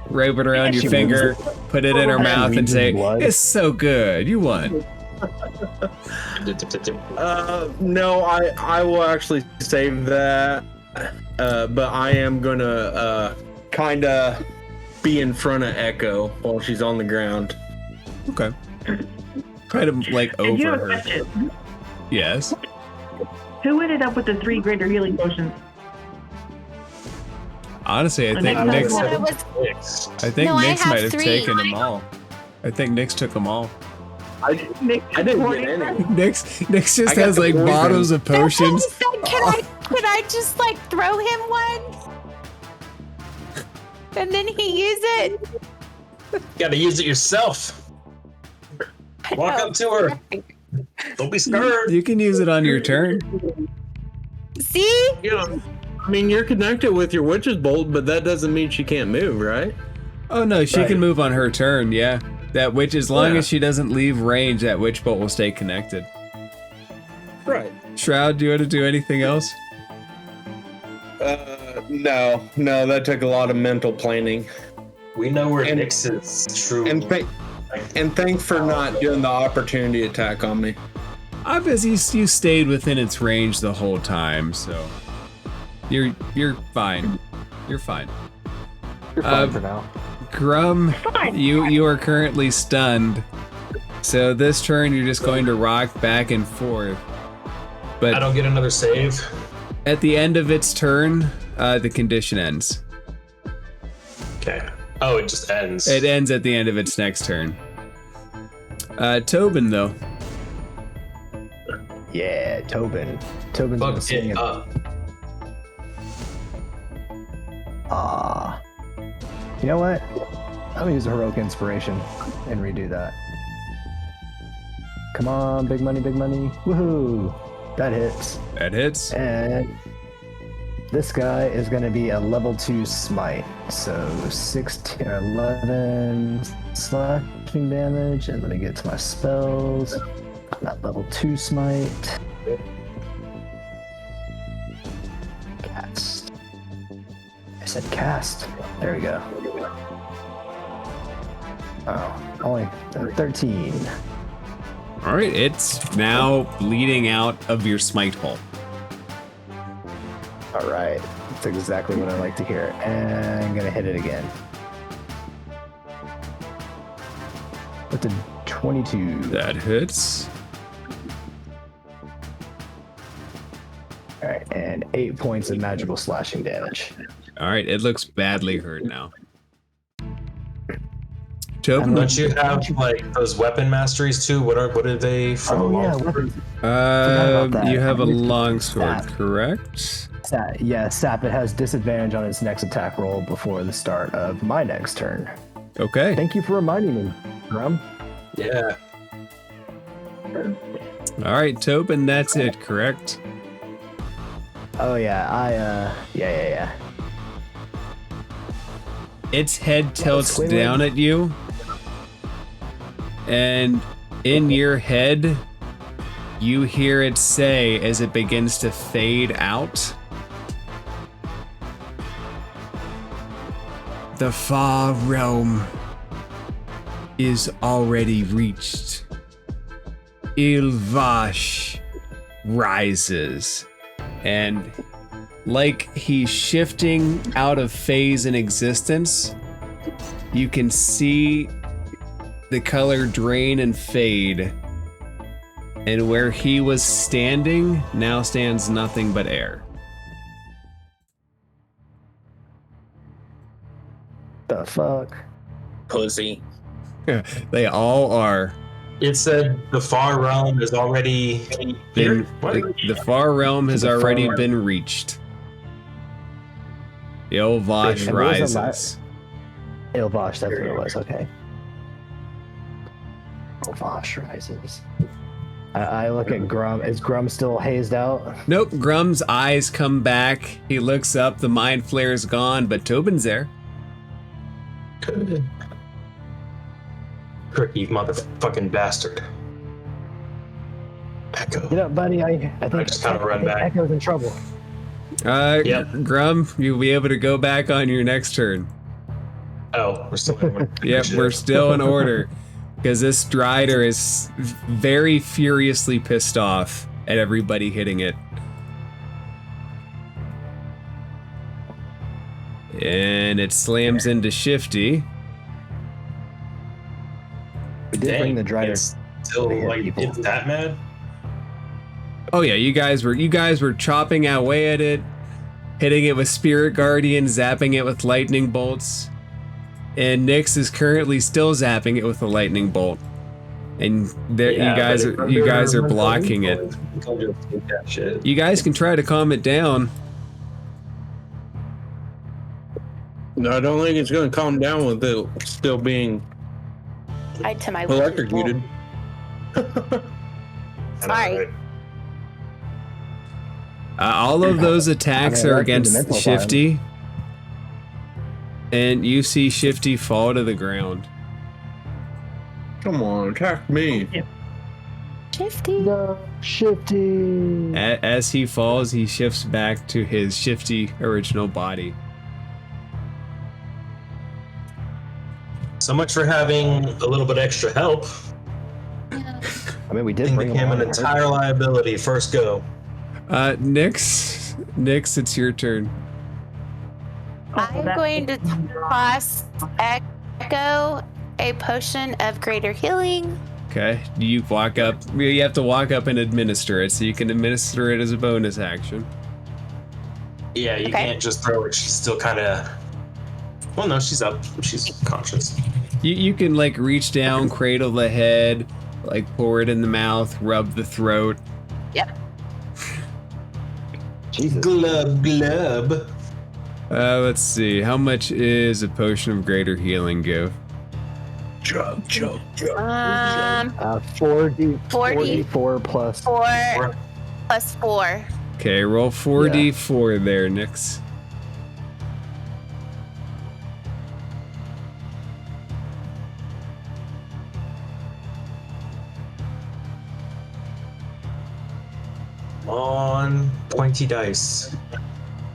wrap it around your finger, put it in her mouth, and say, "It's so good. You won." No, I will actually save that. But I am gonna kind of be in front of Echo while she's on the ground. Okay. Kind of like And you over have a her. question. Yes. Who ended up with the 3 greater healing potions? Honestly, I think I Nyx. thought it was- I think No, I Nyx have might have 3. taken them all. I think Nyx took them all. I didn't 40? get any. Nyx just I got has the like poison. bottles of potions. Can I just like throw him one? And then he use it? Gotta use it yourself. Walk up to her. Don't be scared. You can use it on your turn. See? Yeah. I mean, you're connected with your witch's bolt, but that doesn't mean she can't move, right? Oh no, she can move on her turn. Yeah, that witch, as long Yeah. as she doesn't leave range, that witch bolt will stay connected. Right. Shroud, do you want to do anything else? No, that took a lot of mental planning. We know where And- Nyx's true. And thanks for not doing the opportunity attack on me. Obviously, you stayed within its range the whole time, so you're fine. You're fine. You're fine for now. Grum, Fine. you are currently stunned. So this turn, you're just going to rock back and forth. I But don't get another save. at the end of its turn, the condition ends. Okay. Oh, it just ends. It ends at the end of its next turn. Tobin, though. Yeah, Tobin's been Fuck singing. it up. You know what? I'm gonna use a heroic inspiration and redo that. Come on, big money, big money. Woohoo! That hits. That hits. And this guy is going to be a level 2 smite. So 16, 11 slashing damage. And let me get to my spells. That level 2 smite. Cast. I said cast. There we go. Oh, only 13. All right, it's now bleeding out of your smite hole. All right, that's exactly what I like to hear. And I'm gonna hit it again. With a 22. That hits. All right, and 8 points of magical slashing damage. All right, it looks badly hurt now. Tobin, Don't you have like those weapon masteries too? What are they from? Oh yeah, Longsword? weapons. about that. you have a I used to longsword, sap. correct? Sap. It has disadvantage on its next attack roll before the start of my next turn. Okay. Thank you for reminding me, Grum. Yeah. All right, Tobin, that's it, correct? Oh yeah, yeah. Its head tilts Squidward. down at you, and in your head, you hear it say as it begins to fade out, "The far realm is already reached. Ilvash rises." And like he's shifting out of phase in existence, you can see the color drain and fade. And where he was standing now stands nothing but air. The fuck? Pussy. They all are. It said the far realm is already here. Been, What? the far realm has The far already realm. been reached. The Ilvash And what was that rises. Ilvash, that's what it was, okay. Ilvash rises. I look at Grum. Is Grum still hazed out? Nope, Grum's eyes come back. He looks up, the mind flare's gone, but Tobin's there. Tricky motherfucking bastard. Echo. You know, buddy, I think I just kinda run think back. Echo's in trouble. Yep. Grum, you'll be able to go back on your next turn. Oh, we're still in one. Yep, we're still in order. Because this drider is very furiously pissed off at everybody hitting it. And it slams into Shifty. We did bring the drider. It's still like it's that mad. Oh yeah, you guys were chopping away at it, hitting it with Spirit Guardian, zapping it with lightning bolts. And Nyx is currently still zapping it with a lightning bolt. And there, you guys are blocking it. You guys can try to calm it down. No, I don't think it's going to calm down with it still being Tied to my electrocuted. Sorry. All of those attacks are that's against the mental Shifty. And you see Shifty fall to the ground. Come on, attack me. Shifty. No, Shifty. As he falls, he shifts back to his Shifty original body. So much for having a little bit extra help. I mean, we did bring Became him an on. entire liability. First go. Nyx, it's your turn. I'm going to toss Echo a potion of greater healing. Okay, you walk up. You have to walk up and administer it, so you can administer it as a bonus action. Yeah, you Okay. can't just throw her. She's still kind of. Well, no, she's up. She's conscious. You can like reach down, cradle the head, like pour it in the mouth, rub the throat. Yep. Jesus. Glub glub. Let's see. How much is a potion of greater healing give? Chug. 4d4 plus. 4 plus 4. Okay, roll 4d4 there, Nyx. On pointy dice.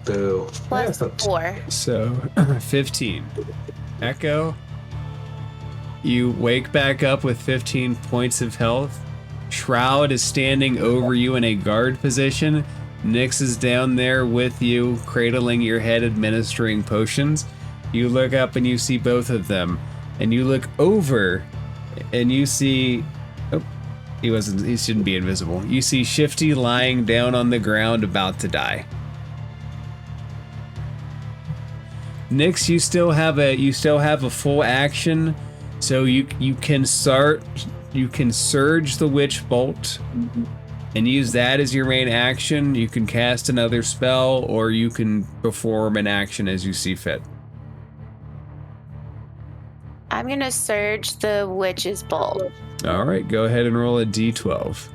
Boo. Plus 4. So, 15. Echo, you wake back up with 15 points of health. Shroud is standing over you in a guard position. Nyx is down there with you, cradling your head, administering potions. You look up and you see both of them. And you look over and you see... Oh, he shouldn't be invisible. You see Shifty lying down on the ground about to die. Nyx, you still have a full action, so you can surge the Witch Bolt and use that as your main action. You can cast another spell, or you can perform an action as you see fit. I'm going to surge the Witch's Bolt. All right, go ahead and roll a d12.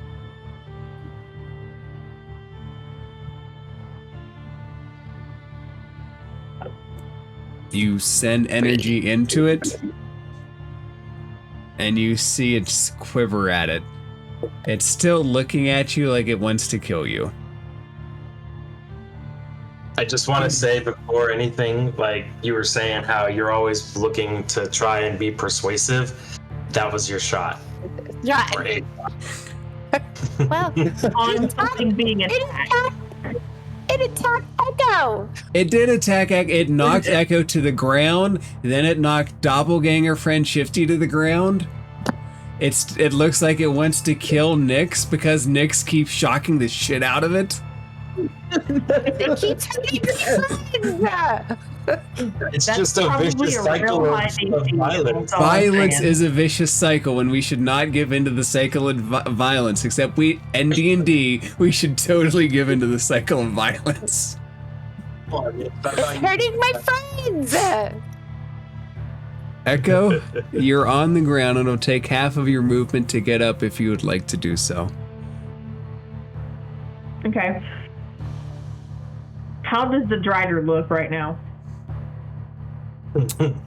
You send energy into it, and you see it quiver at it. It's still looking at you like it wants to kill you. I just want to say before anything, like you were saying how you're always looking to try and be persuasive. That was your shot. Yeah. Right. Well, On something being attacked. it attacked Echo. It did attack Echo. It knocked Echo to the ground. Then it knocked Doppelganger friend Shifty to the ground. It looks like it wants to kill Nyx because Nyx keeps shocking the shit out of it. It keeps hurting my friends. It's That's just a probably vicious a cycle real of life violence. Violence is a vicious cycle, and we should not give into the cycle of violence. Except in D&D, we should totally give into the cycle of violence. It's hurting my friends. Echo, you're on the ground, and it'll take half of your movement to get up if you would like to do so. Okay. How does the drider look right now?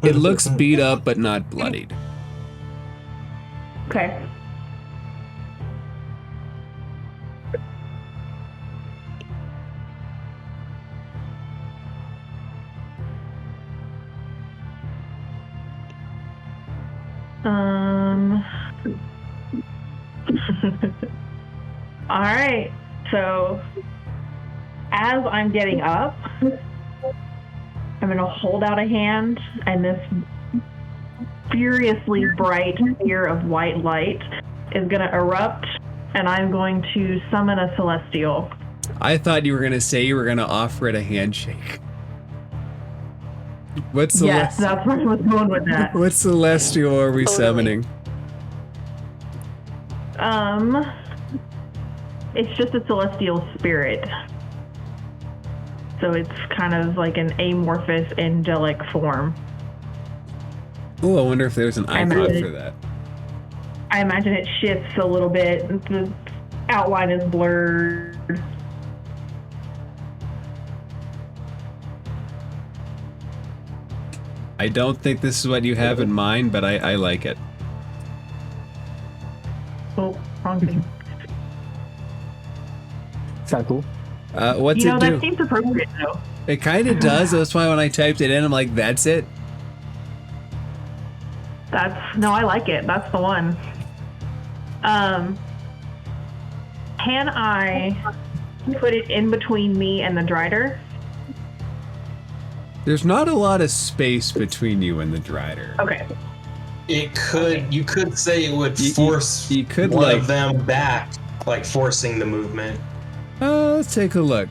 It looks beat up, but not bloodied. Okay. All right. So, as I'm getting up, I'm going to hold out a hand, and this furiously bright sphere of white light is going to erupt, and I'm going to summon a celestial. I thought you were going to say you were going to offer it a handshake. What's Yes, that's where I was going with that. What celestial are we summoning? It's just a celestial spirit. So it's kind of like an amorphous angelic form. Oh, I wonder if there's an icon for that. I imagine it shifts a little bit. The outline is blurred. I don't think this is what you have in mind, but I like it. Oh, wrong thing. It's kind of cool. What's it do? That seems appropriate though. It kind of does. That's why when I typed it in, I'm like, that's it. No, I like it. That's the one. Can I put it in between me and the drider? There's not a lot of space between you and the drider. Okay. You could say it would force you could one like of them back, like forcing the movement. Let's take a look.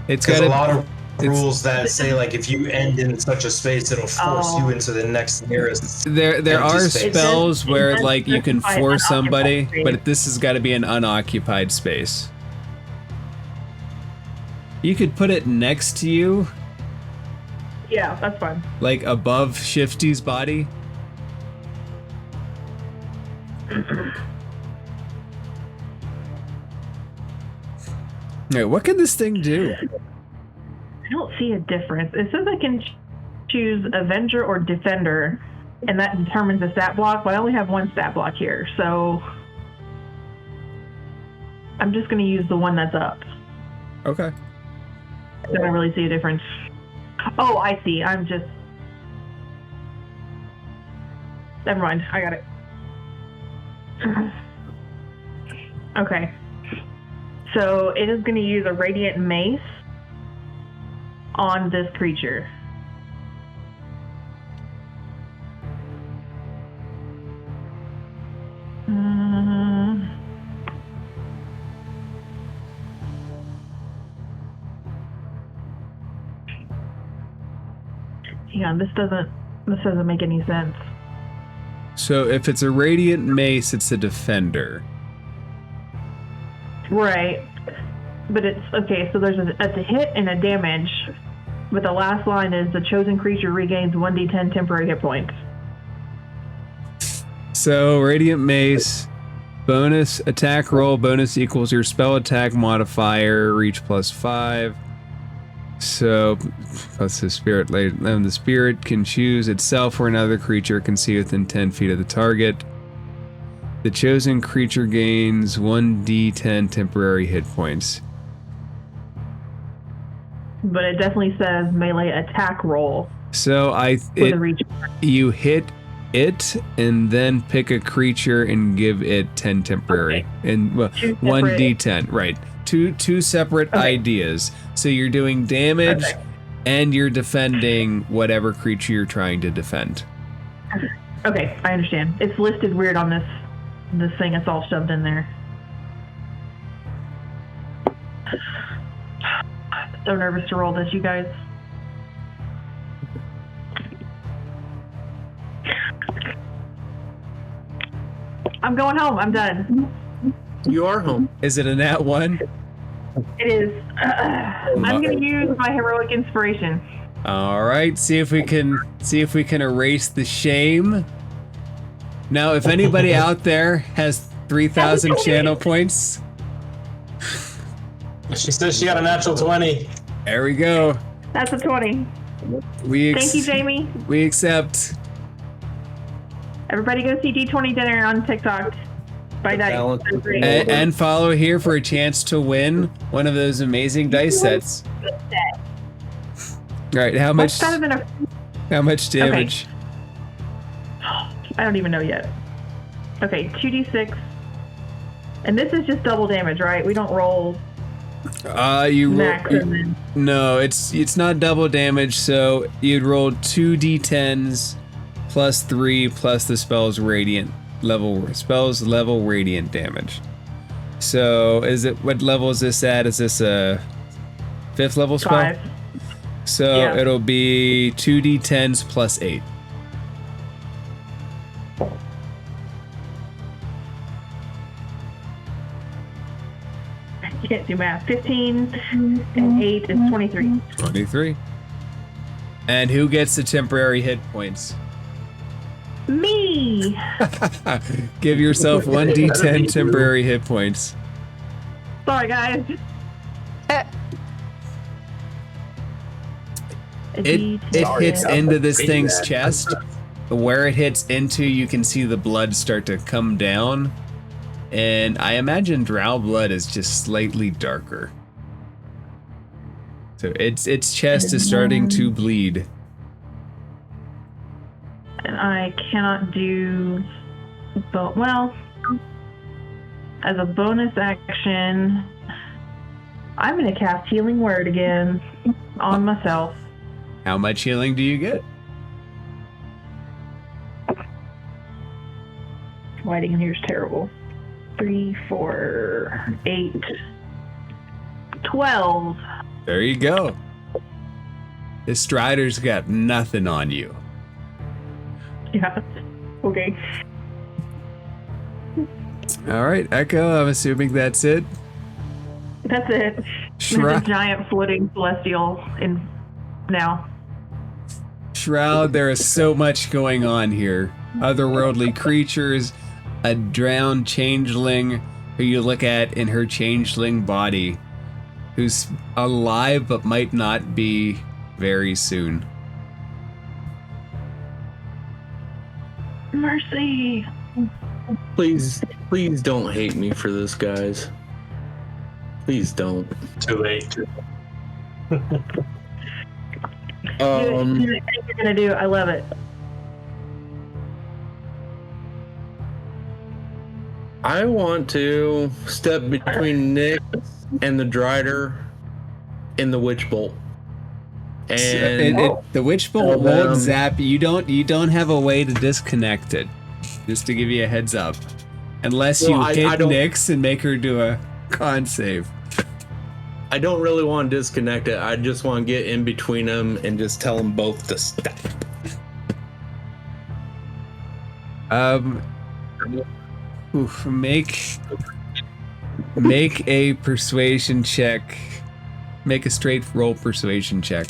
It's Because got a lot of rules that say like if you end in such a space, it'll force you into the next nearest. There are space. spells where does like you can specify force somebody, unoccupied space. but this has got to be an unoccupied space. You could put it next to you, Yeah, that's fine. like above Shifty's body. Alright, what can this thing do? I don't see a difference. It says I can choose Avenger or Defender, and that determines the stat block, but I only have one stat block here, so I'm just going to use the one that's up. Okay. I don't really see a difference. Oh, I see. I'm just... Never mind. I got it. Okay. So it is going to use a Radiant Mace on this creature. Yeah, this doesn't make any sense. So if it's a Radiant Mace, it's a Defender. Right. But it's okay, so there's a hit and a damage. But the last line is the chosen creature regains 1d10 temporary hit points. So Radiant Mace, bonus attack roll, bonus equals your spell attack modifier, reach +5. So plus the spirit later, and the spirit can choose itself or another creature can see within 10 feet of the target. The chosen creature gains 1d10 temporary hit points. But it definitely says melee attack roll So with a reach. you hit it and then pick a creature and give it 10 temporary. And well, Two 1d10, right. Two separate ideas. So you're doing damage and you're defending whatever creature you're trying to defend. Okay, I understand. It's listed weird on this thing. It's all shoved in there. So nervous to roll this, you guys. I'm going home. I'm done. You are home. Is it a nat 1? It is. I'm going to use my heroic inspiration. All right, see if we can erase the shame. Now, if anybody out there has 3,000 channel points, She says she got a natural 20. there we go. That's a 20. Thank you, Jamie. We accept. Everybody go see D20 Dinner on TikTok. By dice. And follow here for a chance to win one of those amazing dice sets. All right, how much damage? I don't even know yet. Okay, 2d6 And this is just double damage, right? We don't roll max and then... No, it's not double damage, so you'd roll 2d10s plus 3 plus the spell's level radiant damage. So what level is this at? Is this a 5th level spell? 5. So Yeah. it'll be 2d10s plus 8. You can't do math. 15 and 8 is 23. 23. And who gets the temporary hit points? Me! Give yourself 1d10 temporary hit points. Sorry, guys. It hits into this thing's chest. Where it hits into, you can see the blood start to come down. And I imagine drow blood is just slightly darker. So its chest is starting to bleed. And I cannot do... Well, as a bonus action, I'm going to cast Healing Word again on myself. How much healing do you get? Writing in here is terrible. 3, 4, 8, 12. There you go. This Strider's got nothing on you. Yeah. Okay. All right, Echo, I'm assuming that's it. That's it. There's a giant floating celestial in now. Shroud, there is so much going on here. Otherworldly creatures, a drowned changeling who you look at in her changeling body, who's alive but might not be very soon. Mercy. Please don't hate me for this, guys. Please don't. Too late. Do what you think you're gonna do. I love it. I want to step between Nick and the drider in the witch bolt. And The witch bolt won't zap you. You don't have a way to disconnect it. Just to give you a heads up, unless you hit Nyx and make her do a con save. I don't really want to disconnect it. I just want to get in between them and just tell them both to stop. Make a persuasion check. Make a straight roll persuasion check.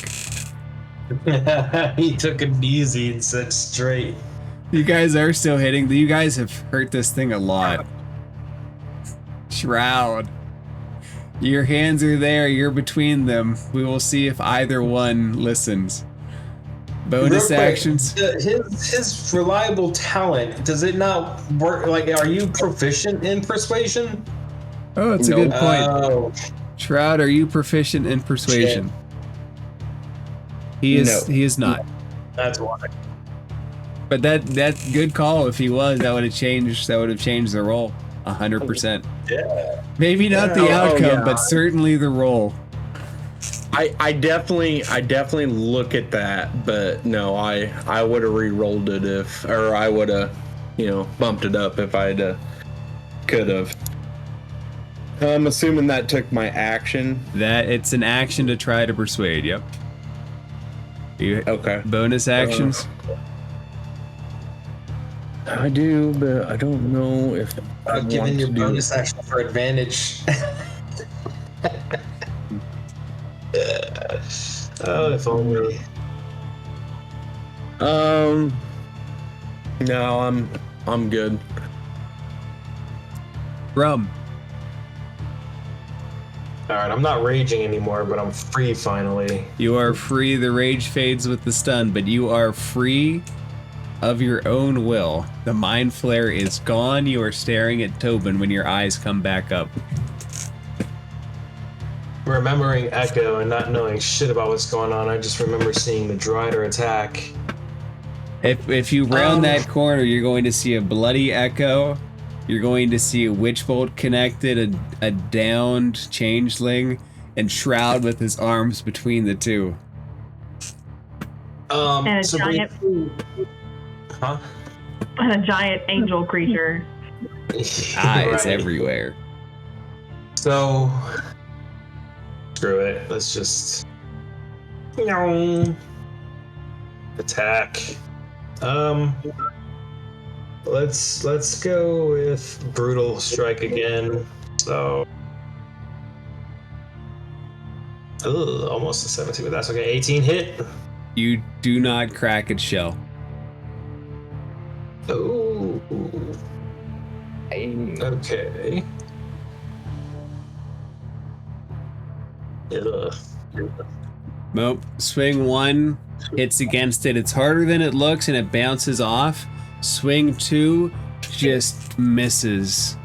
He took it easy and said straight. You guys are still hitting. You guys have hurt this thing a lot. Shroud. Your hands are there. You're between them. We will see if either one listens. Bonus Real quick, actions. His reliable talent, does it not work? Like, are you proficient in persuasion? Oh, that's a good point. Oh, Shroud, are you proficient in persuasion? He is. No. He is not. That's why. But that's good call. If he was, that would have changed. That would have changed the roll 100%. Yeah. Maybe not the outcome, but certainly the roll. I definitely look at that, but no, I would have re-rolled it or I would have, bumped it up if I'd could have. I'm assuming that took my action. That it's an action to try to persuade. Yep. Okay. Bonus actions. I do, but I don't know if I've given your bonus action for advantage. Oh, if only. No, I'm good. Rum. Alright, I'm not raging anymore, but I'm free finally. You are free. The rage fades with the stun, but you are free of your own will. The Mindflayer is gone. You are staring at Tobin when your eyes come back up. Remembering Echo and not knowing shit about what's going on, I just remember seeing the drider attack. If you round that corner, you're going to see a bloody Echo you're going to see a witch bolt connected, a downed changeling, and Shroud with his arms between the two. And a So giant, huh? and a giant angel creature. Eyes Right. everywhere. So screw it. Let's just attack. Let's go with brutal strike again. So almost a 17, but that's okay. 18 hit. You do not crack its shell. Oh. Okay. Ugh. Nope. Swing 1 hits against it. It's harder than it looks and it bounces off. Swing 2 just misses.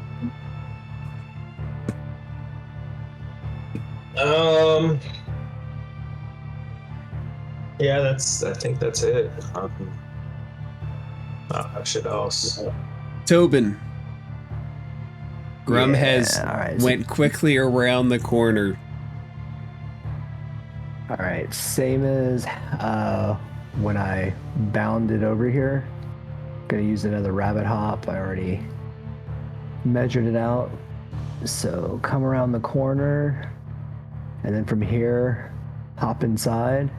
Yeah, I think that's it. Shit else. Tobin. Grum has alright, went quickly around the corner. Alright, same as when I bounded over here. Gonna use another rabbit hop. I already measured it out. So come around the corner, and then from here, hop inside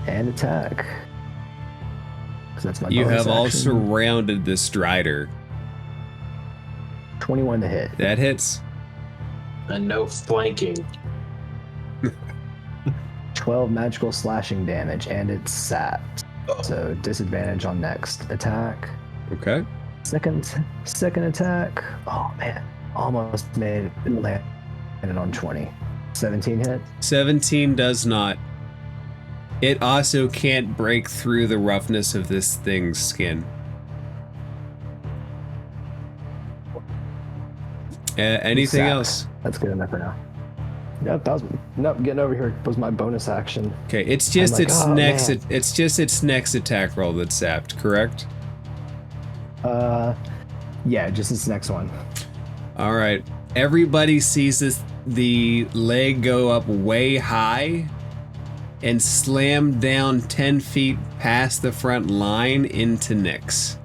and attack. 'Cause that's my You bonus have all action. surrounded this drider. 21 to hit. That hits. And no flanking. 12 magical slashing damage, and it's sapped. So disadvantage on next attack. Okay. Second attack. Oh man, almost made it landed on 20. 17 hit. 17 does not. It also can't break through the roughness of this thing's skin. Anything Sapped. else? That's good enough for now. Yep, getting over here was my bonus action. Okay, it's just I'm like, its oh, next. man. It's just its next attack roll that's sapped. Correct. Yeah, just this next one. All right. Everybody sees the leg go up way high and slam down 10 feet past the front line into Nyx.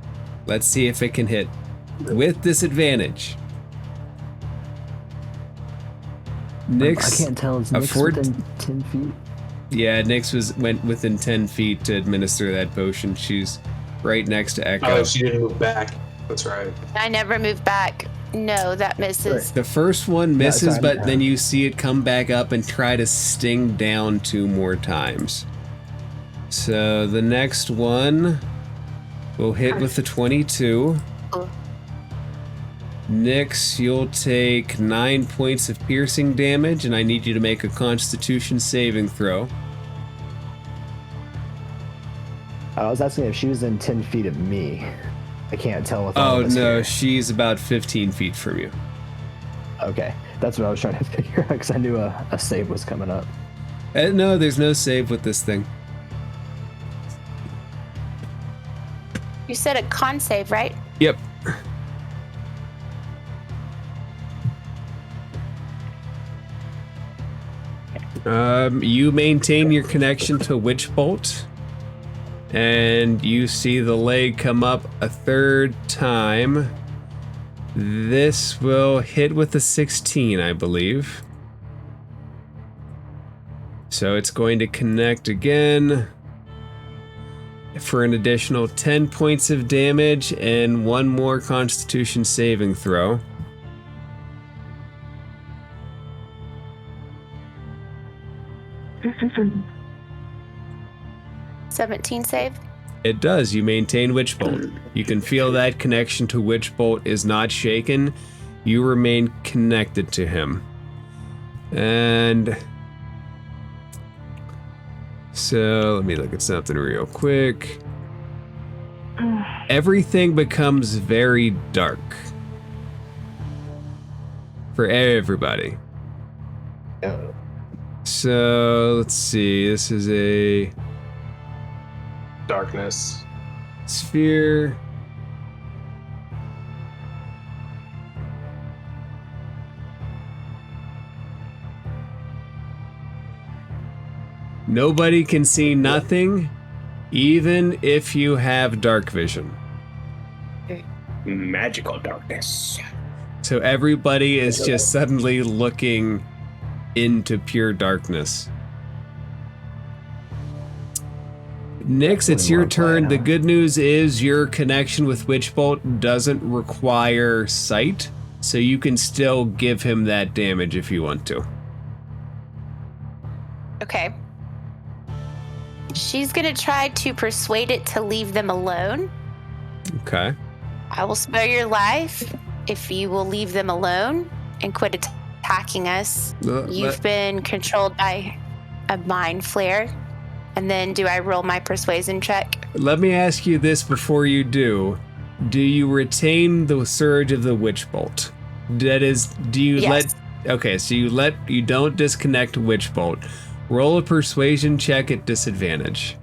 Let's see if it can hit with disadvantage. Nyx, I can't tell. It's a Nyx fort- within 10 feet. Yeah, Nyx went within 10 feet to administer that potion. She's right next to Echo. Oh, she didn't move back. That's right. I never moved back. No, that misses. The first one misses, sorry, but then you see it come back up and try to sting down 2 more times. So the next one will hit with the 22. Oh. Nyx, you'll take 9 points of piercing damage, and I need you to make a Constitution saving throw. I was asking if she was in 10 feet of me. I can't tell with all Oh of us no, here. she's about 15 feet from you. Okay, that's what I was trying to figure out because I knew a save was coming up. No, there's no save with this thing. You said a con save, right? Yep. You maintain your connection to Witch Bolt, and you see the leg come up a third time. This will hit with a 16, I believe. So it's going to connect again for an additional 10 points of damage and 1 more Constitution saving throw. Mm-hmm. 17 save. It does. You maintain Witch Bolt. You can feel that connection to Witch Bolt is not shaken. You remain connected to him. And so let me look at something real quick. Everything becomes very dark for everybody. So let's see. This is a Darkness. sphere. Nobody can see nothing, even if you have dark vision. Magical darkness. So everybody is just suddenly looking into pure darkness. Nyx, it's your turn. The good news is your connection with Witchbolt doesn't require sight, so you can still give him that damage if you want to. Okay. She's gonna try to persuade it to leave them alone. Okay. I will spare your life if you will leave them alone and quit attacking us. You've been controlled by a Mindflayer. And then do I roll my persuasion check? Let me ask you this before you do. Do you retain the surge of the Witch Bolt? That is, do you Yes. Okay, so you don't disconnect Witch Bolt. Roll a persuasion check at disadvantage.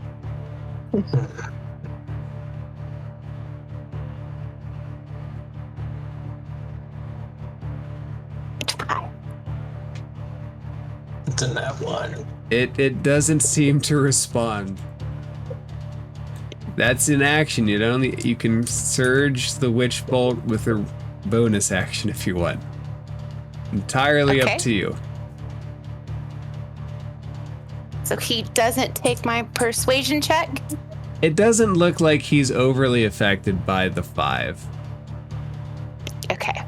It's a nat 1. It doesn't seem to respond. That's an action. You can surge the Witch Bolt with a bonus action if you want. Entirely Okay. up to you. So he doesn't take my persuasion check? It doesn't look like he's overly affected by the 5. Okay.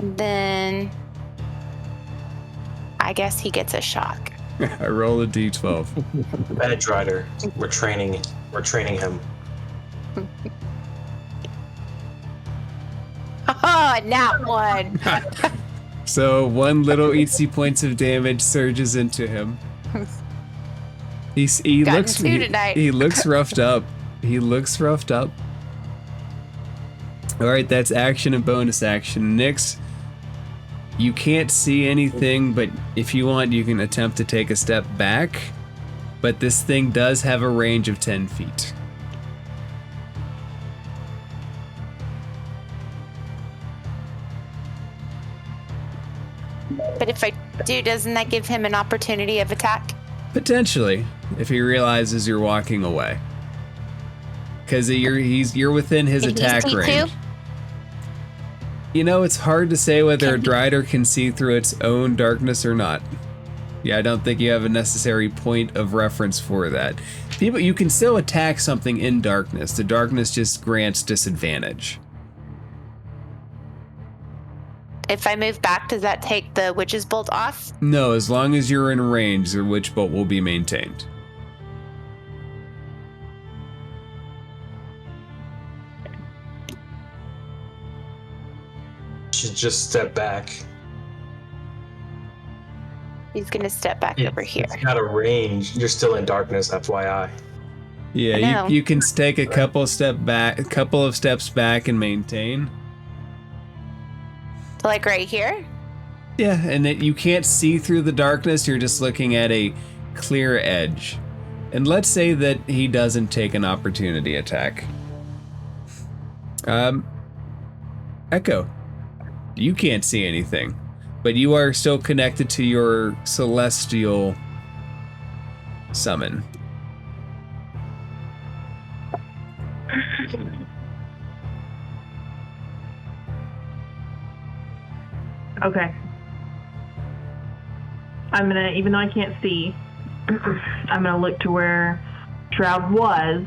Then I guess he gets a shock. I roll a d12. Bad drider. We're training him. Oh, not one. So one little easy points of damage surges into him. He Gotten looks two tonight. he looks roughed up. He looks roughed up. All right, that's action and bonus action. Nyx, you can't see anything, but if you want, you can attempt to take a step back. But this thing does have a range of 10 feet. But if I do, doesn't that give him an opportunity of attack? Potentially, if he realizes you're walking away. Because you're within his And he's attack T2? range. You know, it's hard to say whether a drider can see through its own darkness or not. Yeah, I don't think you have a necessary point of reference for that. You can still attack something in darkness. The darkness just grants disadvantage. If I move back, does that take the witch's bolt off? No, as long as you're in range, the witch bolt will be maintained. Should just step back. He's gonna step back over here. It's got a range. You're still in darkness, FYI. Yeah, I know. you can take a couple of steps back and maintain. So like right here? Yeah, and that you can't see through the darkness, you're just looking at a clear edge. And let's say that he doesn't take an opportunity attack. Echo, you can't see anything, but you are still connected to your celestial summon. Okay. I'm gonna, even though I can't see, I'm gonna look to where Shroud was.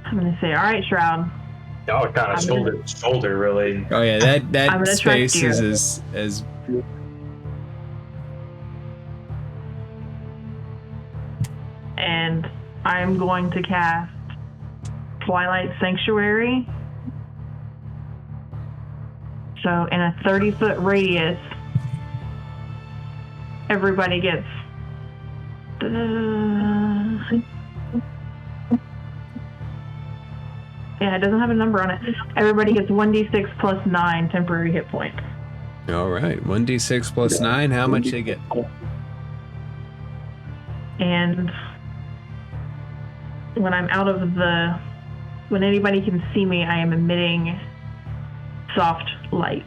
I'm gonna say, all right, Shroud. Oh, kind of shoulder, really. Oh yeah, I'm that gonna space trust you. is as And I'm going to cast Twilight Sanctuary. So in a 30-foot radius, everybody gets... Yeah, it doesn't have a number on it. Everybody gets 1d6 plus 9 temporary hit points. all right. 1d6 plus 9. How much they get? And when I'm out of the... When anybody can see me, I am emitting soft light.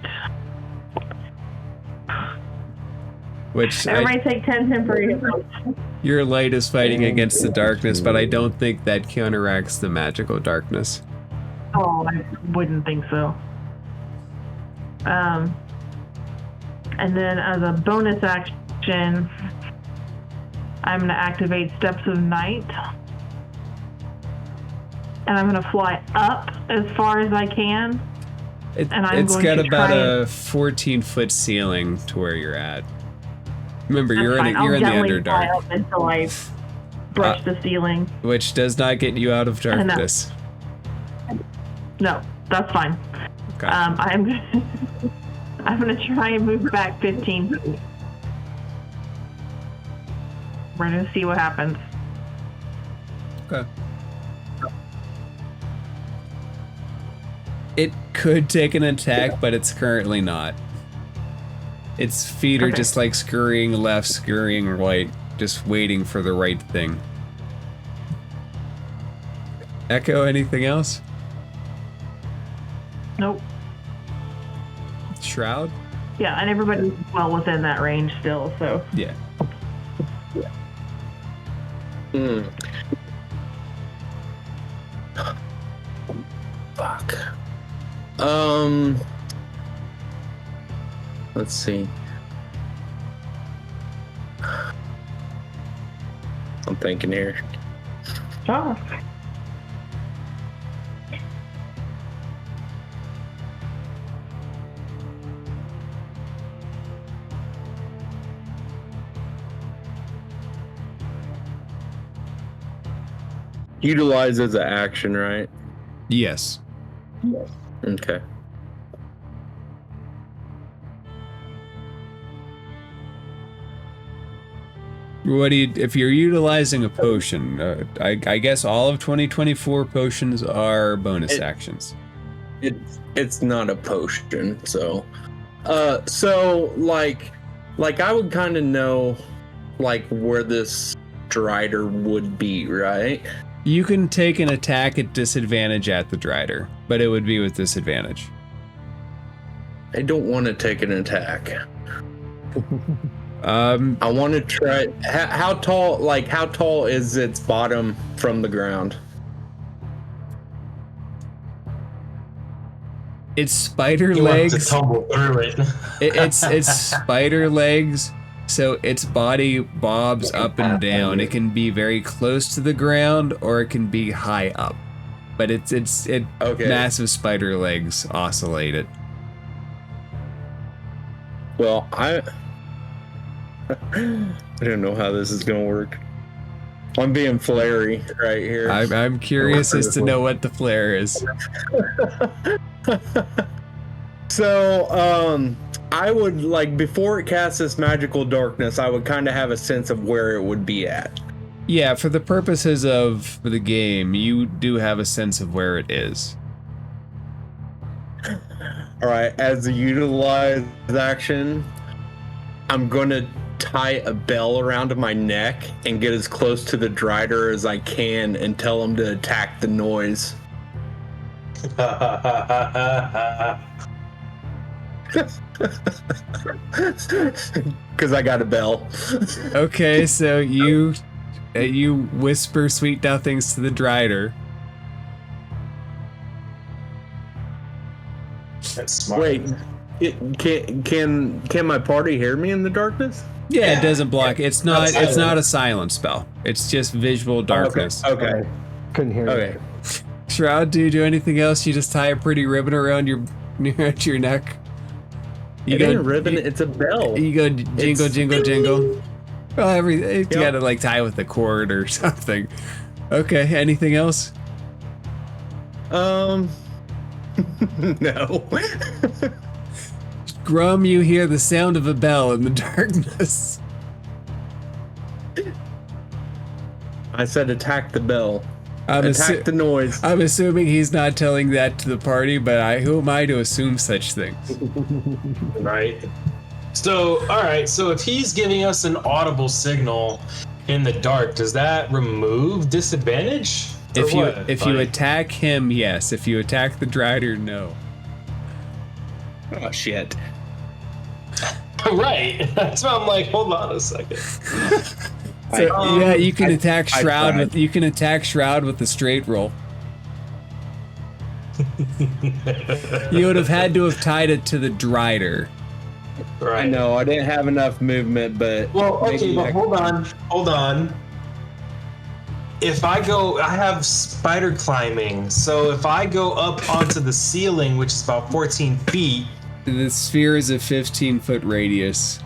Which Everybody take 10 temporary hit points. your light is fighting against the darkness, but I don't think that counteracts the magical darkness. Oh, I wouldn't think so. And then as a bonus action, I'm going to activate Steps of Night. And I'm going to fly up as far as I can. It's going got to about try a 14-foot ceiling to where you're at. Remember, That's you're fine. in I'll the gently Underdark, fly up until I brush the ceiling. which does not get you out of darkness. No, that's fine. Okay. I'm gonna try and move back 15 feet. We're gonna see what happens. Okay. It could take an attack, but it's currently not. Its feet are Okay. just like scurrying left, scurrying right, just waiting for the right thing. Echo, anything else? Nope. Shroud? Yeah, and everybody's well within that range still, so. Yeah. Hmm. Fuck. Let's see. I'm thinking here. Oh. Utilize as an action, right? Yes. Okay. What do you, if you're utilizing a potion, I guess all of 2024 potions are bonus actions. It's not a potion, so like I would kind of know like where this drider would be, right? You can take an attack at disadvantage at the drider, but it would be with disadvantage. I don't want to take an attack. I Um, want to try. How tall? Like how tall is its bottom from the ground? it's spider You want to legs. tumble through it. It's spider legs, so its body bobs up and down. It can be very close to the ground, or it can be high up. But it Okay. massive spider legs oscillate it. Well, I don't know how this is gonna work. I'm being flary right here. I'm curious as to know what the flare is. So, I would like before it casts this magical darkness, I would kind of have a sense of where it would be at. Yeah, for the purposes of the game, you do have a sense of where it is. All right, as a utilized action, I'm gonna tie a bell around my neck and get as close to the drider as I can and tell him to attack the noise. Because I got a bell. Okay, so you whisper sweet nothings to the drider. That's smart. Wait, can my party hear me in the darkness? Yeah, it doesn't block. It's not Silent. it's not a silent spell. It's just visual darkness. Okay. Couldn't hear Okay. you. Shroud, do you do anything else? You just tie a pretty ribbon around your neck. It ain't a ribbon, it's a bell. You go jingle, It's- jingle, jingle. Well, you Yep. gotta like tie with a cord or something. Okay, anything else? No. Grum, you hear the sound of a bell in the darkness. I said attack the bell. I'm, Attack the noise. I'm assuming he's not telling that to the party, but who am I to assume such things? Right. So, all right. So, if he's giving us an audible signal in the dark, does that remove disadvantage? Or If you what? if you Like- attack him, yes. If you attack the drider, no. Oh shit. Right. That's why I'm like, hold on a second. So yeah, you can attack Shroud with the straight roll. You would have had to have tied it to the drider. Right. I know I didn't have enough movement, but Okay, but hold on. If I have spider climbing, so if I go up onto the ceiling, which is about 14 feet. The sphere is a 15-foot radius.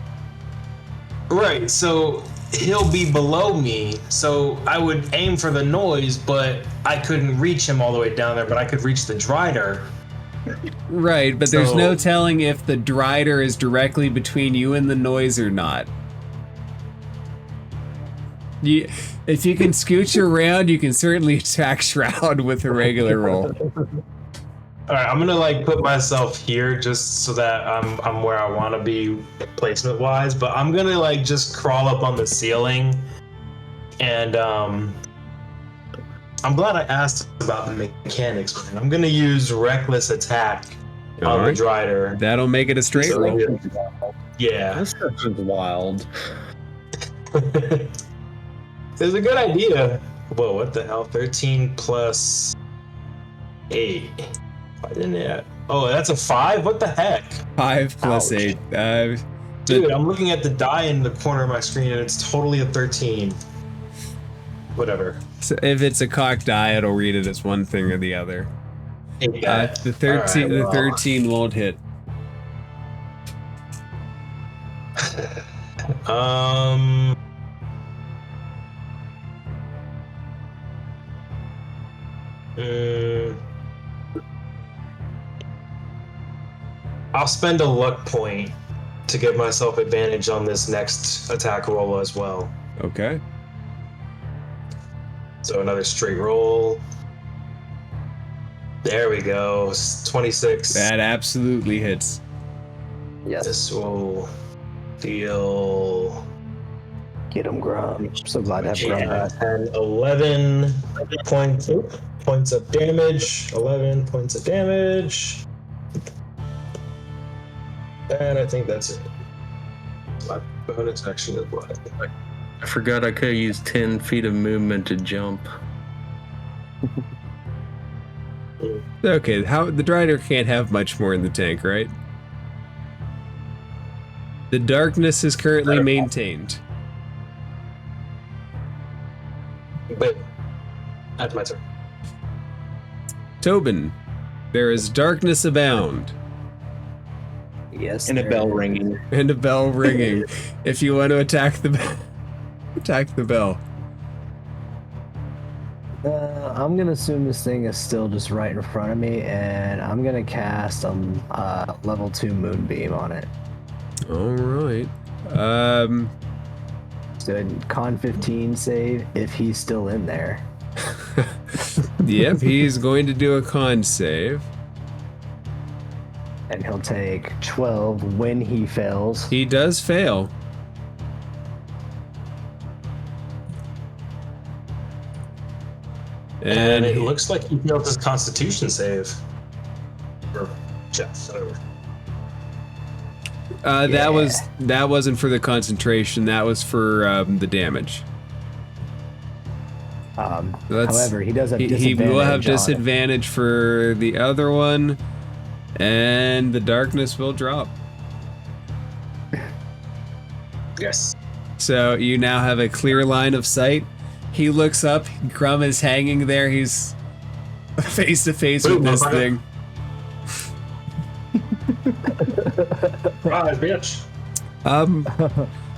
Right, so he'll be below me, so I would aim for the noise, but I couldn't reach him all the way down there, but I could reach the drider. Right, but there's no telling if the drider is directly between you and the noise or not. If you can scooch around, you can certainly attack Shroud with a regular roll. All right, I'm gonna put myself here just so that I'm where I want to be placement wise, but I'm gonna just crawl up on the ceiling, and I'm glad I asked about the mechanics. Man. I'm gonna use reckless attack on the drider. That'll make it a straight roll. Yeah, this stuff is wild. It's a good idea. Whoa, what the hell? 13 plus 8. Why didn't it? Oh, that's a 5? What the heck? 5 plus Ouch. 8. Dude, I'm looking at the die in the corner of my screen and it's totally a 13. Whatever. So if it's a cocked die, it'll read it as one thing or the other. The 13 won't hit. I'll spend a luck point to give myself advantage on this next attack roll as well. Okay. So another straight roll. There we go. 26. That absolutely hits. Yes. This will deal. Get him, Grum. I'm so glad to have Grum back. And 11 points of damage. 11 points of damage. And I think that's it. My bonus action is what? I forgot I could have used 10 feet of movement to jump. Okay, the drider can't have much more in the tank, right? The darkness is currently maintained. But that's my turn. Tobin, there is darkness abound. Yes. And a bell ringing. And a bell ringing. If you want to attack the bell. I'm gonna assume this thing is still just right in front of me, and I'm gonna cast level 2 moonbeam on it. All right. So con 15 save if he's still in there. Yep, he's going to do a con save. And he'll take 12 when he fails. He does fail. And it looks like he failed his Constitution save. Or Jeff, whatever. That wasn't for the concentration. That was for the damage. However, he does have disadvantage. He will have disadvantage for the other one, and the darkness will drop. Yes. So you now have a clear line of sight. He looks up. Grum is hanging there. He's face to face with this thing. Rise, bitch.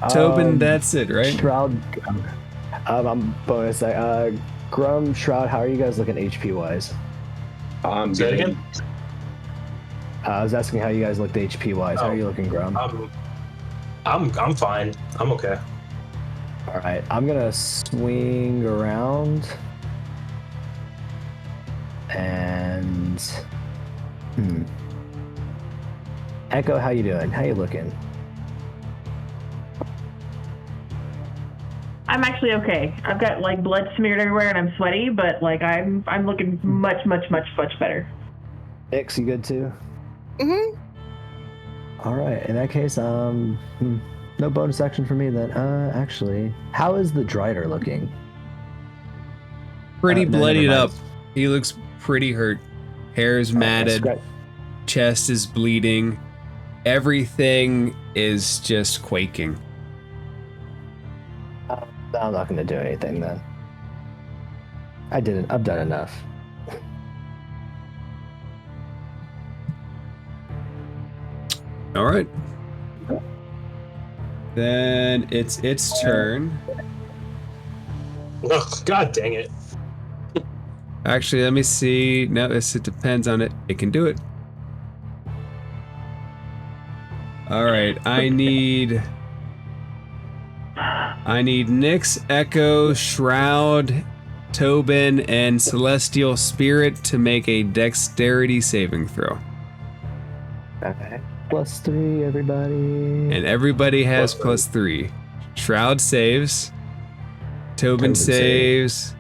Tobin, that's it, right? Shroud. I'm bonus. Grum, Shroud. How are you guys looking HP wise? I'm Say it good. again. I was asking how you guys looked HP wise. How are you looking, Grum? I'm fine. I'm okay. All right, I'm gonna swing around and Echo, how you doing? How you looking? I'm actually okay. I've got blood smeared everywhere and I'm sweaty, but I'm looking much better. Ix, you good too? Mm-hmm. All right. In that case, no bonus action for me then. Actually, how is the drider looking? Pretty No, bloodied never up. mind. He looks pretty hurt. Hair's matted. Chest is bleeding. Everything is just quaking. I'm not going to do anything then. I've done enough. All right. Then it's its turn. Oh, God dang it. Actually, let me see. No, it depends on it. It can do it. All right. I need Nyx, Echo, Shroud, Tobin, and Celestial Spirit to make a dexterity saving throw. Okay. +3, everybody. And everybody has +3. Shroud saves. Tobin saves.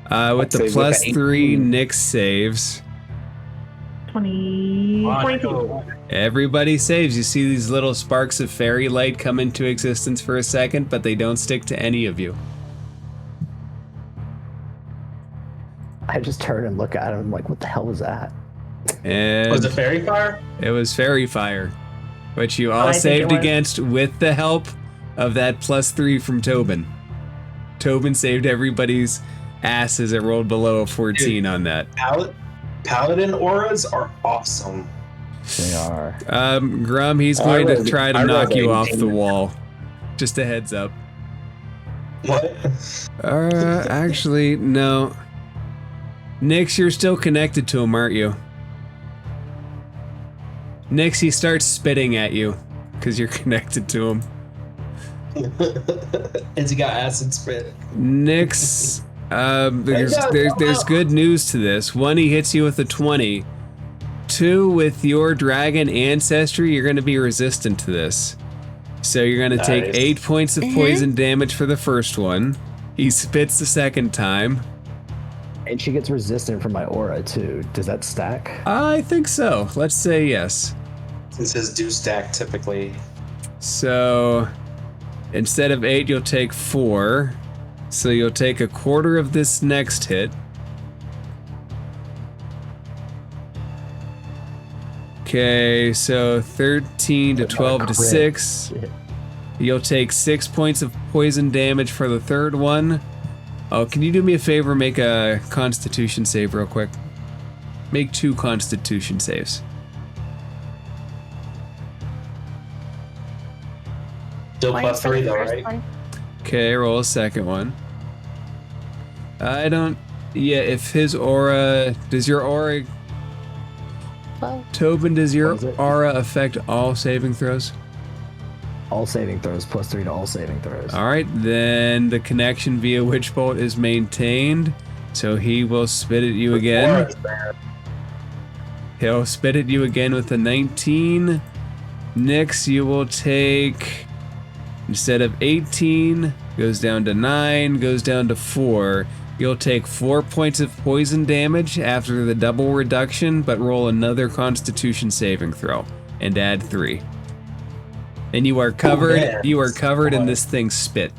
With the +3, Nyx saves. 22. Everybody saves. You see these little sparks of fairy light come into existence for a second, but they don't stick to any of you. I just turn and look at him. I'm like, what the hell was that? And Was it fairy fire? it was fairy fire, which you all I think saved it was. against with the help of that +3 from Tobin. Tobin saved everybody's ass as it rolled below a 14 on that. Paladin auras are awesome. They are. Grum, he's going to try to I knock rolled you off 18. the wall. Just a heads up. What? Actually, no. Nyx, you're still connected to him, aren't you? Nyx, he starts spitting at you because you're connected to him. Has he got acid spit? Nyx, there's good news to this. 1, he hits you with a 20. 2, with your dragon ancestry, you're going to be resistant to this. So you're going to take Nice. 8 points of poison damage for the first one. He spits the second time. And she gets resistant from my aura too. Does that stack? I think so. Let's say yes. Since his do stack typically. So instead of 8, you'll take 4. So you'll take a quarter of this next hit. Okay, so 13 to 12 to Crit. 6. You'll take 6 points of poison damage for the third one. Oh, can you do me a favor? Make a Constitution save real quick. Make 2 Constitution saves. Still 20 +3 for the though, first right? one. Okay, roll a second one. I don't... Yeah, if his aura... Does your aura... Well, Tobin, does your What is it? aura affect all saving throws? All saving throws, +3 to all saving throws. Alright, then the connection via Witch Bolt is maintained. So he will spit at you again. He'll spit at you again with a 19. Nyx, you will take... Instead of 18, goes down to 9, goes down to 4. You'll take 4 points of poison damage after the double reduction, but roll another Constitution saving throw and add 3. And you are covered. man. You are covered in this thing's spit.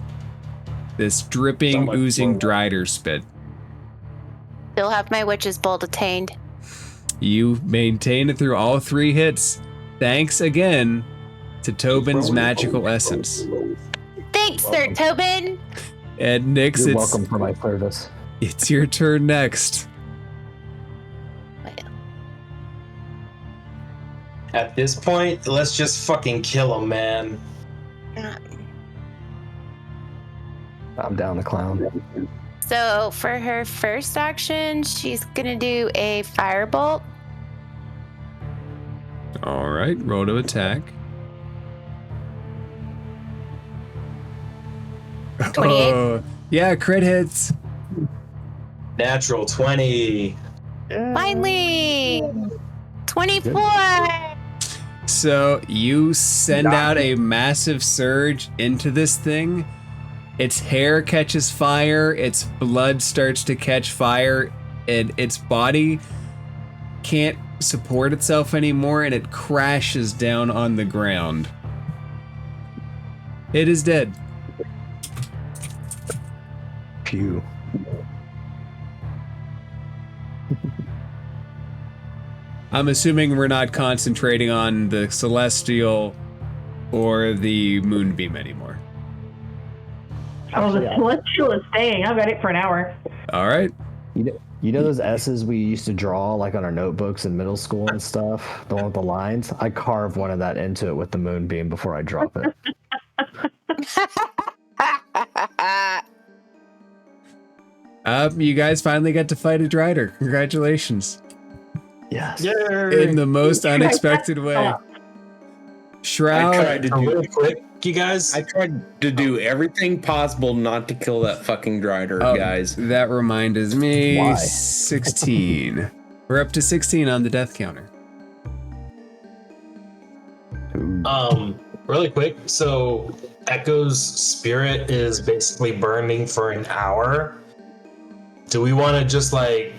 This dripping, much oozing fun. drider spit. still have my witch's bolt attained. You maintain it through all 3 hits. Thanks again to Tobin's magical essence. Thanks, Sir Tobin. And Nyx, You're welcome for my service. it's your turn next. At this point, let's just fucking kill him, man. I'm down the clown. So for her first action, she's gonna do a firebolt. All right, roll to attack. 28? Oh, yeah, crit hits. Natural 20. Finally, 24. So you send out a massive surge into this thing. Its hair catches fire, its blood starts to catch fire, and its body can't support itself anymore, and it crashes down on the ground. It is dead. Phew. I'm assuming we're not concentrating on the Celestial or the Moonbeam anymore. Oh, the Celestial is staying. I've got it for an hour. All right. You know those S's we used to draw like on our notebooks in middle school and stuff? The one with the lines? I carved one of that into it with the Moonbeam before I drop it. You guys finally got to fight a drider. Congratulations. Yes. In the most unexpected way. Shroud. I tried to do Really quick, you guys. I tried to do everything possible not to kill that fucking drider, guys. That reminded me. Why? 16. We're up to 16 on the death counter. Really quick. So Echo's spirit is basically burning for an hour. Do we want to just like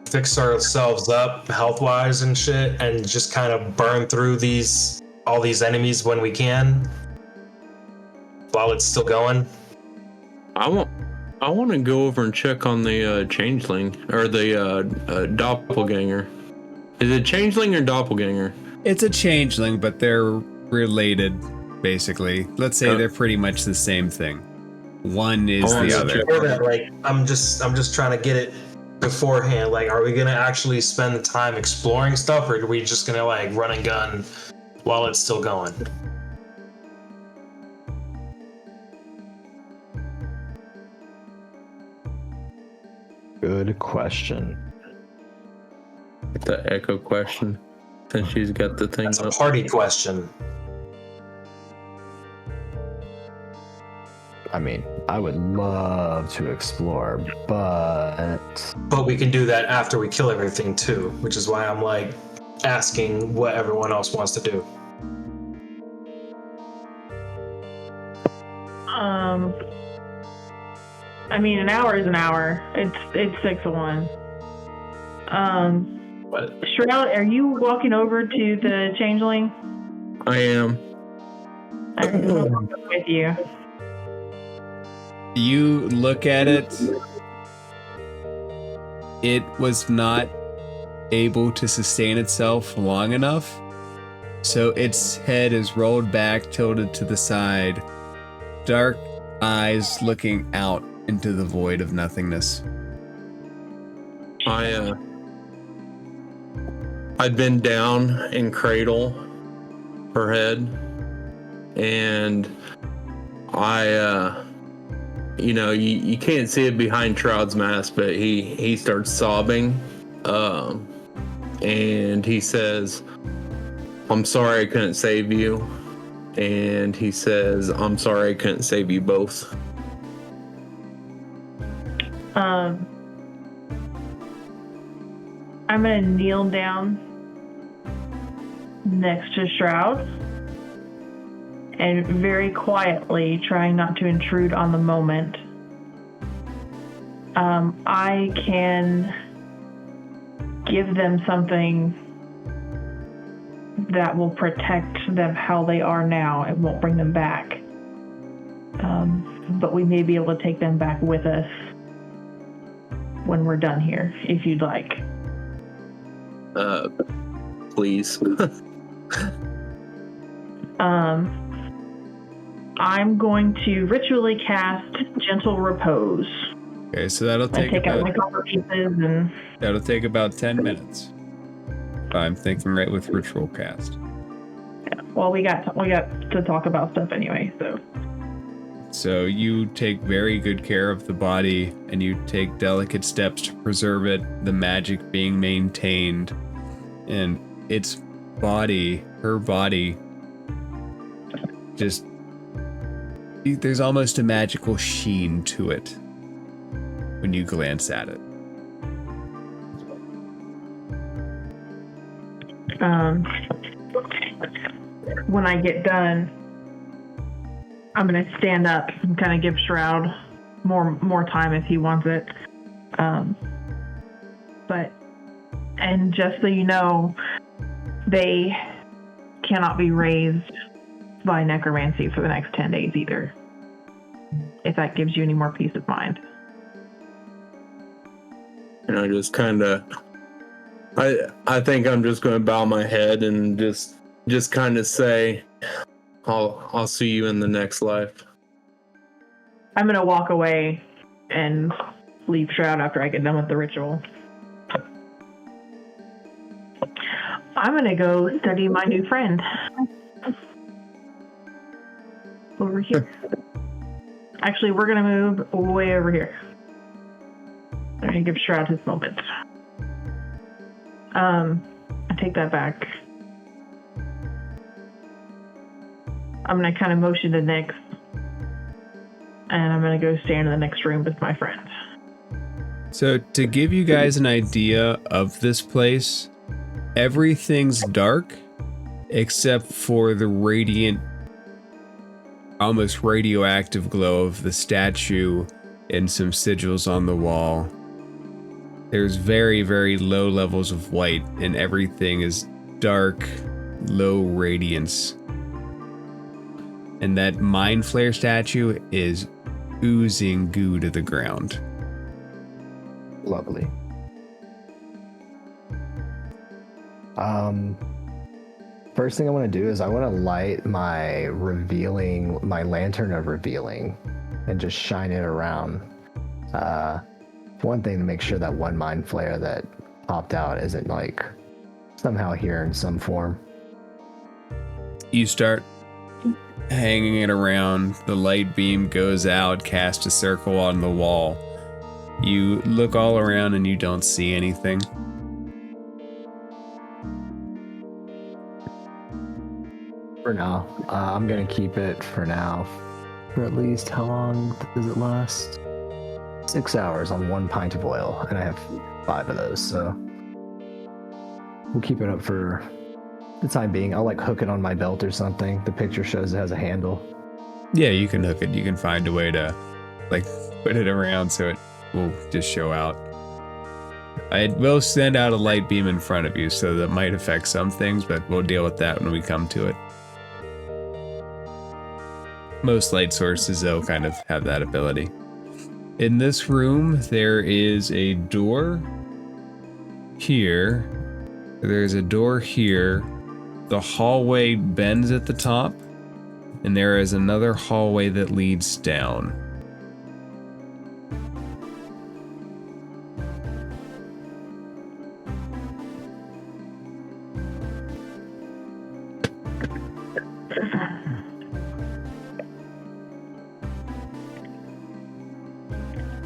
fix ourselves up health-wise and shit, and just kind of burn through all these enemies when we can, while it's still going? I want to go over and check on the changeling or the doppelganger. Is it changeling or doppelganger? It's a changeling, but they're related, basically. Let's say they're pretty much the same thing. One is the other. Before that, like, I'm just trying to get it beforehand. Like, are we gonna actually spend the time exploring stuff, or are we just gonna like run and gun while it's still going? Good question. The Echo question, since she's got the thing That's a up. party question. I mean, I would love to explore, but But we can do that after we kill everything too, which is why I'm like asking what everyone else wants to do. I mean, an hour is an hour. It's 6 of 1. But Shroud, are you walking over to the changeling? I am. I'm with you. You look at it. It was not able to sustain itself long enough, so its head is rolled back, tilted to the side, dark eyes looking out into the void of nothingness. I bend down and cradle her head, and you can't see it behind Shroud's mask, but he starts sobbing, and he says, "I'm sorry I couldn't save you," and he says, "I'm sorry I couldn't save you both." I'm gonna kneel down next to Shroud and very quietly, trying not to intrude on the moment, I can give them something that will protect them how they are now. It won't bring them back. But we may be able to take them back with us when we're done here, if you'd like. Please. I'm going to ritually cast Gentle Repose. Okay, so that'll I take out my about, copper pieces and that'll take about 10 minutes. I'm thinking right with ritual cast. well, we got to talk about stuff anyway. So you take very good care of the body, and you take delicate steps to preserve it, the magic being maintained, and its body, her body, just, there's almost a magical sheen to it when you glance at it. When I get done, I'm gonna stand up and kind of give Shroud more time if he wants it. But And just so you know, they cannot be raised by necromancy for the next 10 days either. If that gives you any more peace of mind. And I just kind of, I think I'm just going to bow my head and just kind of say, I'll see you in the next life. I'm going to walk away and leave Shroud after I get done with the ritual. I'm going to go study my new friend. Over here. Actually, we're going to move way over here. I'm going to give Shroud his moment. I take that back. I'm going to kind of motion to Nyx. And I'm going to go stand in the next room with my friend. So to give you guys an idea of this place, everything's dark except for the radiant, almost radioactive glow of the statue and some sigils on the wall. There's very, very low levels of white, and everything is dark, low radiance. And that Mindflayer statue is oozing goo to the ground. Lovely. First thing I want to do is I want to light my lantern of revealing and just shine it around. One thing to make sure that one mind flare that popped out isn't like somehow here in some form. You start hanging it around, the light beam goes out, cast a circle on the wall. You look all around and you don't see anything. For now, I'm gonna keep it for now. For at least, how long does it last? 6 hours on 1 pint of oil, and I have 5 of those, so we'll keep it up for the time being. I'll like hook it on my belt or something. The picture shows it has a handle. Yeah, you can hook it. You can find a way to like put it around so it will just show out. I will send out a light beam in front of you, so that might affect some things, but we'll deal with that when we come to it. Most light sources, though, kind of have that ability. In this room, there is a door here. There's a door here. The hallway bends at the top, and there is another hallway that leads down.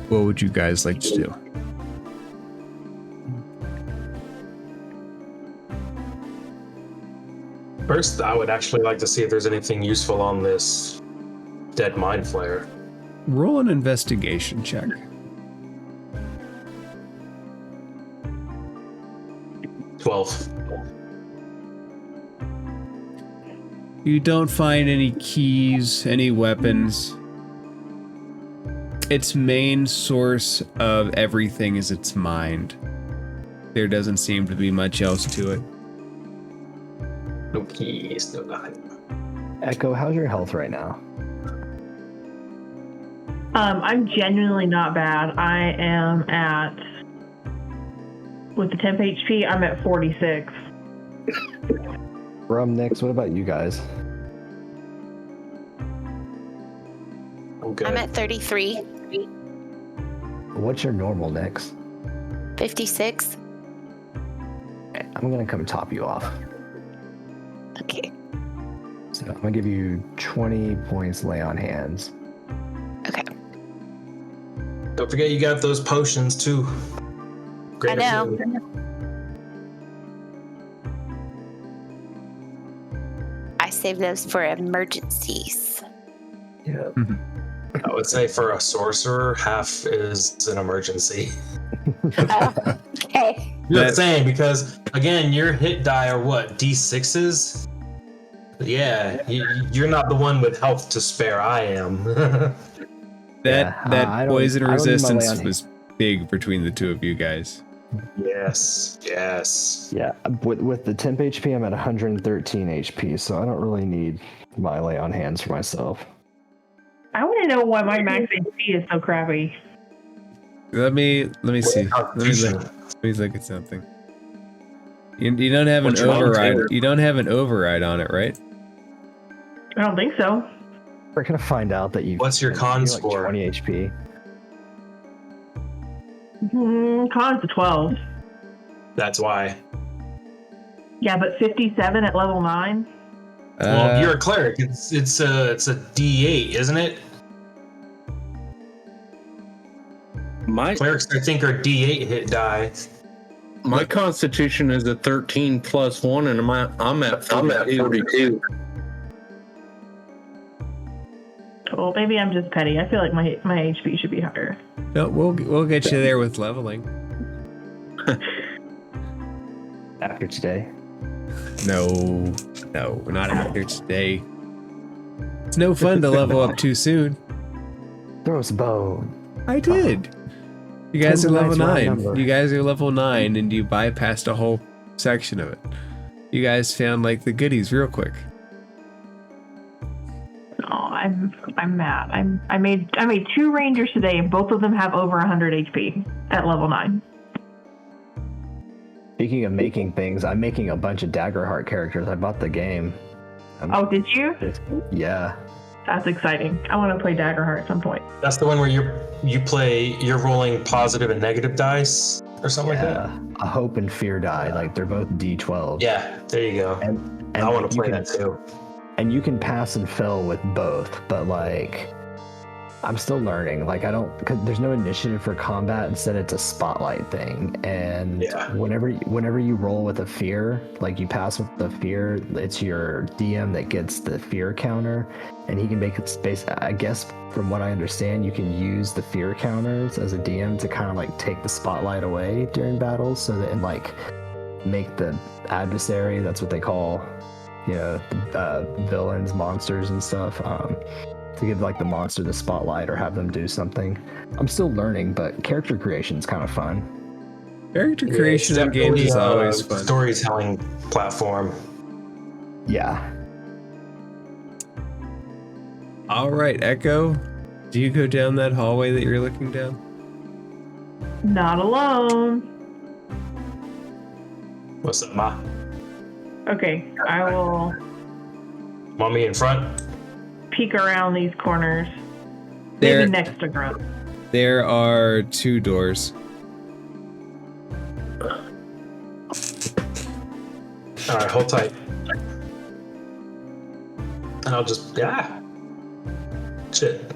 What would you guys like to do? First, I would actually like to see if there's anything useful on this dead mind flayer. Roll an investigation check. $12. You don't find any keys, any weapons. Its main source of everything is its mind. There doesn't seem to be much else to it. No keys, no nothing. Echo, how's your health right now? I'm genuinely not bad. I am at, with the temp HP, I'm at 46. Nyx, what about you guys? I'm good. I'm at 33, What's your normal, Nyx? 56. I'm gonna come top you off. Okay. So I'm gonna give you 20 points lay on hands. Okay. Don't forget you got those potions too. I know. I save those for emergencies. Yeah. I would say for a sorcerer, half is an emergency. Oh, okay. Just saying, because again, your hit die are what, D6s? Yeah, you're not the one with health to spare. I am. That poison I don't need my resistance lay on was big between the two of you guys. Yes. Yes. Yeah, with the temp HP, I'm at 113 HP, so I don't really need my lay on hands for myself. I want to know why my max HP is so crappy. Let me see. Let me look at something. You don't have an What's wrong, override. Taylor? You don't have an override on it, right? I don't think so. We're gonna find out that you. What's your con like score? 20 HP. Con's a 12. That's why. Yeah, but 57 at level 9? Well, you're a cleric. It's a D8, isn't it? My Clerics, I think, are D8 hit die. my constitution is a 13 plus 1, and I'm at 42. Well, maybe I'm just petty. I feel like my HP should be higher. No, we'll get you there with leveling. After today. No, not after today. It's no fun to level up too soon. Throw us a bone. I did. You guys are Ten's a level nice round 9. number. You guys are level 9, and you bypassed a whole section of it. You guys found like the goodies real quick. Oh, I'm mad. I made 2 rangers today, and both of them have over 100 HP at level 9. Speaking of making things, I'm making a bunch of Daggerheart characters. I bought the game. Oh, did you? Yeah. That's exciting. I want to play Daggerheart at some point. That's the one where you're rolling positive and negative dice or something like that. A hope and fear die. Like they're both D12. Yeah, there you go. And I want to you play can- that too. And you can pass and fail with both, but like I'm still learning. Like cause there's no initiative for combat. Instead, it's a spotlight thing. And Yeah. whenever you roll with a fear, like you pass with the fear, it's your DM that gets the fear counter, and he can make it space. I guess from what I understand, you can use the fear counters as a DM to kind of like take the spotlight away during battles, so that and like make the adversary. That's what they call, villains, monsters, and stuff. To give like the monster the spotlight or have them do something. I'm still learning, but character creation is kind of fun. Character creation in games is always fun. Storytelling platform. Yeah. All right, Echo, do you go down that hallway that you're looking down? Not alone. What's up, Ma? Okay, I will Want me in front? peek around these corners. There- Maybe next to Grunt. There are 2 doors. All right, hold tight. And I'll just shit.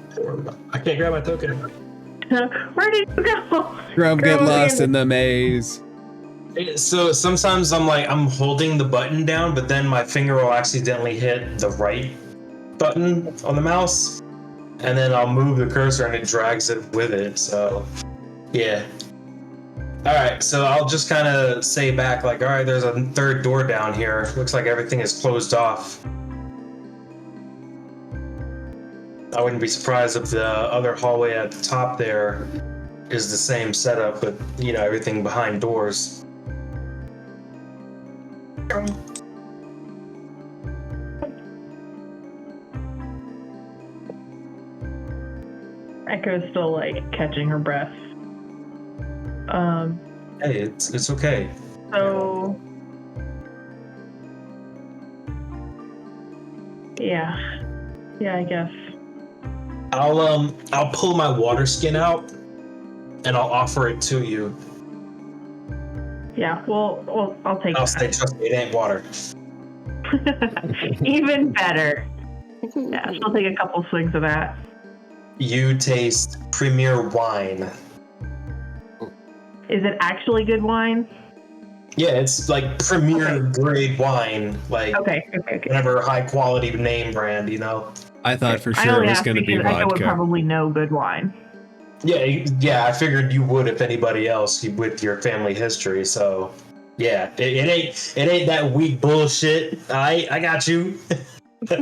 I can't grab my token. Where did you go? Grub, get Go lost again. in the maze. So sometimes I'm holding the button down, but then my finger will accidentally hit the right button on the mouse, and then I'll move the cursor and it drags it with it. So yeah. All right, so I'll just kind of say back like, all right, there's a third door down here. Looks like everything is closed off. I wouldn't be surprised if the other hallway at the top there is the same setup, but everything behind doors. Echo's still like catching her breath. Hey, it's okay. So yeah, I guess. I'll pull my water skin out and I'll offer it to you. Yeah, well, I'll take I'll that. say, trust me, it ain't water. Even better. Yeah, she'll take a couple swigs of that. You taste premier wine. Is it actually good wine? Yeah, it's like premier grade wine, like Okay. whatever high quality name brand, I thought for I sure only it was asked going to be because Echo would vodka. probably know good wine. Yeah, I figured you would if anybody else with your family history. So, yeah, it ain't that weak bullshit. I got you. She'll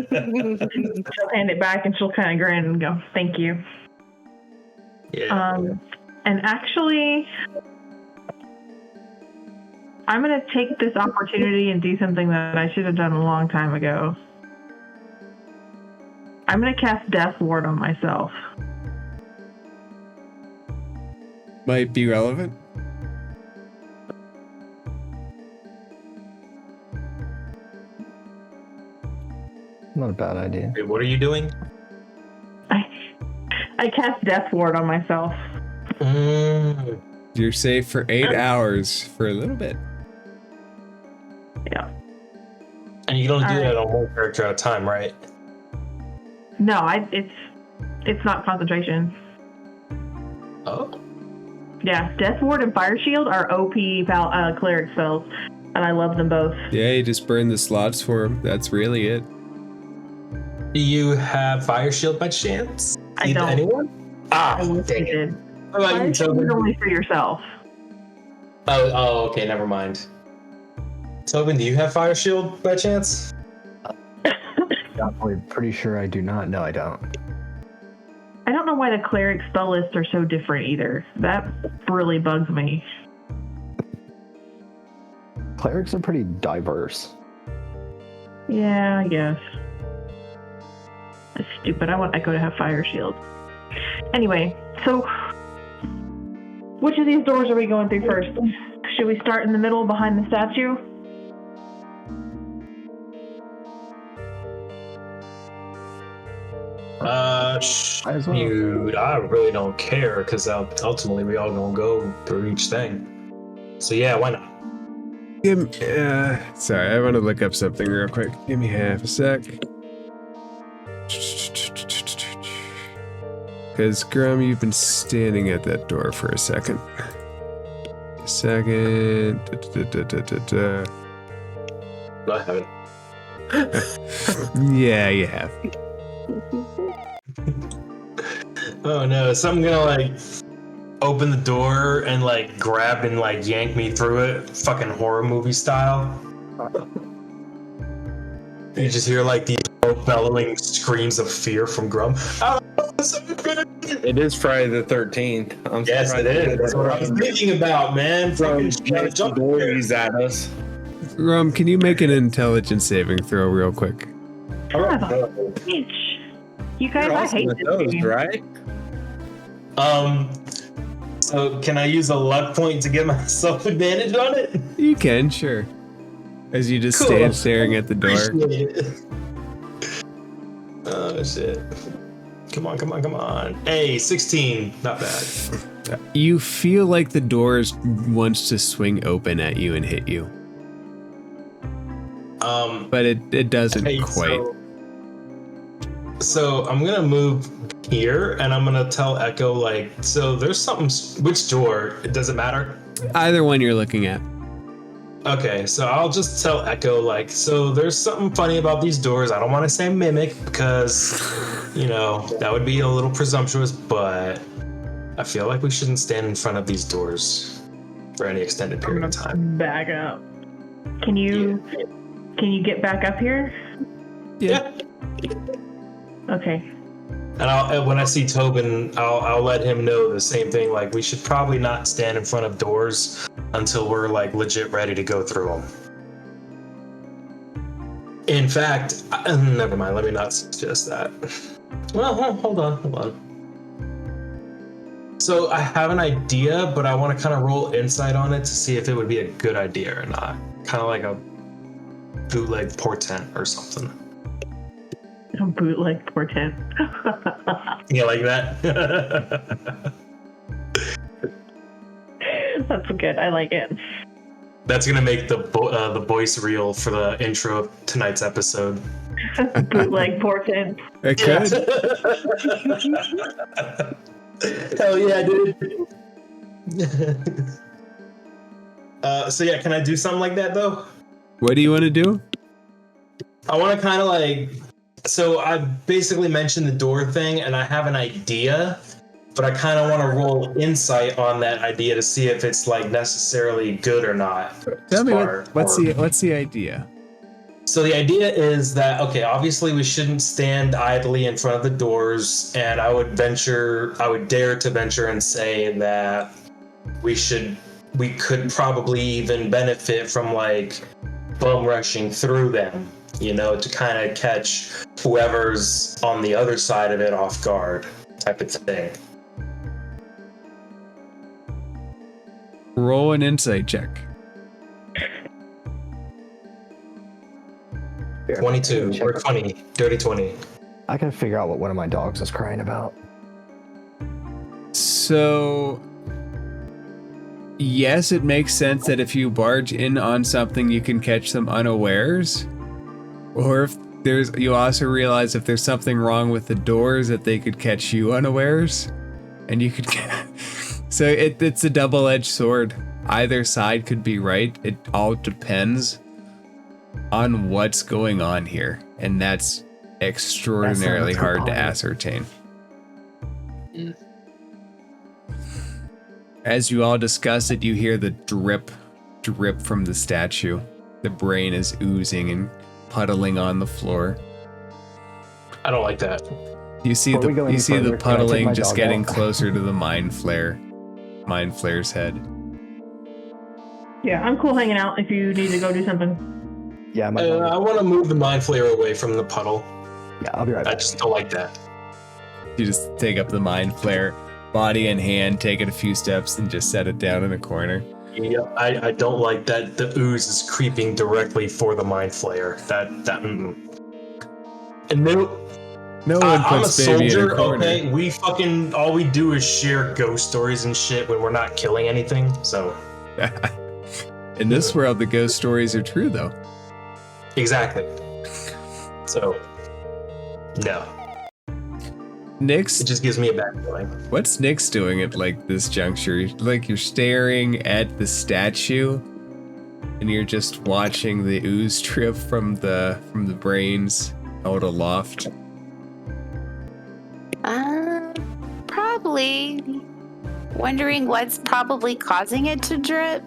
hand it back and she'll kind of grin and go, "Thank you." Yeah. And actually, I'm gonna take this opportunity and do something that I should have done a long time ago. I'm gonna cast Death Ward on myself. Might be relevant. Not a bad idea. Wait, what are you doing? I cast Death Ward on myself. You're safe for 8 hours for a little bit. Yeah. And you can only do All that on one character at a time, right? No, it's not concentration. Oh. Yeah, Death Ward and Fire Shield are OP cleric spells, and I love them both. Yeah, you just burn the slots for him. That's really it. Do you have Fire Shield by chance? I don't. Anyone? I wish I did. How about Fire you, Shield is Tobin? only for yourself. Okay, never mind. Tobin, do you have Fire Shield by chance? I'm pretty sure I do not. No, I don't. I don't know why the cleric spell lists are so different either. That really bugs me. Clerics are pretty diverse. Yeah, I guess. That's stupid. I want Echo to have Fire Shield. Anyway, so which of these doors are we going through first? Should we start in the middle behind the statue? as well. Dude, I really don't care because ultimately we all gonna go through each thing. So yeah, why not? Sorry, I want to look up something real quick. Give me half a sec. Because, Grum, you've been standing at that door for a second. A second. No, I haven't. Yeah, you have. Oh no, is something gonna like open the door and like grab and like yank me through it, fucking horror movie style? You just hear like these bellowing screams of fear from Grum. It is Friday the 13th. I'm Yes, it is. That's what I was thinking about, man. Fucking Throwing stories at us. Grum, can you make an intelligence saving throw real quick? Bitch. You guys, You're I awesome hate with this those, game. right? So can I use a luck point to get myself advantage on it? You can, sure. As you just Cool. stand staring at the door. Appreciate it. Oh shit. Come on. Hey, 16. Not bad. You feel like the door wants to swing open at you and hit you. But it doesn't Hey, quite. So I'm gonna move here and I'm gonna tell Echo like, so there's something, which door? It doesn't matter. Either one you're looking at. Okay, so I'll just tell Echo like, so there's something funny about these doors. I don't want to say mimic because, you know, that would be a little presumptuous, but I feel like we shouldn't stand in front of these doors for any extended period of time. Back up. Can you get back up here? Yeah. Okay. And when I see Tobin, I'll let him know the same thing. Like, we should probably not stand in front of doors until we're like legit ready to go through them. In fact, never mind. Let me not suggest that. Well, hold on. So I have an idea, but I want to kind of roll insight on it to see if it would be a good idea or not. Kind of like a bootleg portent or something. A bootleg portent. Yeah, like that. That's good. I like it. That's gonna make the voice reel for the intro of tonight's episode. Bootleg portent. It could. Hell yeah, dude. So yeah, can I do something like that though? What do you want to do? I want to kind of like. So I basically mentioned the door thing, and I have an idea, but I kind of want to roll insight on that idea to see if it's like necessarily good or not. Tell me what's the idea? So the idea is that, okay, obviously we shouldn't stand idly in front of the doors, and I would dare to venture and say that we should we could probably even benefit from like bum rushing through them, you know, to kind of catch whoever's on the other side of it off guard, type of thing. Roll an insight check. 22 or 20, dirty 20. I can figure out what one of my dogs is crying about. So, yes, it makes sense that if you barge in on something, you can catch them unawares. Or if you also realize if there's something wrong with the doors, that they could catch you unawares, and you could. So it's a double-edged sword. Either side could be right. It all depends on what's going on here, and that's extraordinarily hard to ascertain. As you all discuss it, you hear the drip from the statue. The brain is oozing and puddling on the floor. I don't like that. You see the puddling just getting out? closer to the Mindflayer's head. Yeah, I'm cool hanging out if you need to go do something. Yeah, I want to move the Mindflayer away from the puddle. yeah, I'll be right I back. just don't like that. You just take up the Mindflayer, body in hand, take it a few steps, and just set it down in a corner. Yeah, I don't like that the ooze is creeping directly for the Mindflayer. And No one I'm a puts baby in a soldier, corner. okay? We fucking, all we do is share ghost stories and shit when we're not killing anything, so. In this world, the ghost stories are true, though. Exactly. So, no. Nyx, It just gives me a bad feeling. what's Nyx doing at like this juncture? Like you're staring at the statue, and you're just watching the ooze drip from the brains out aloft. Probably wondering what's probably causing it to drip.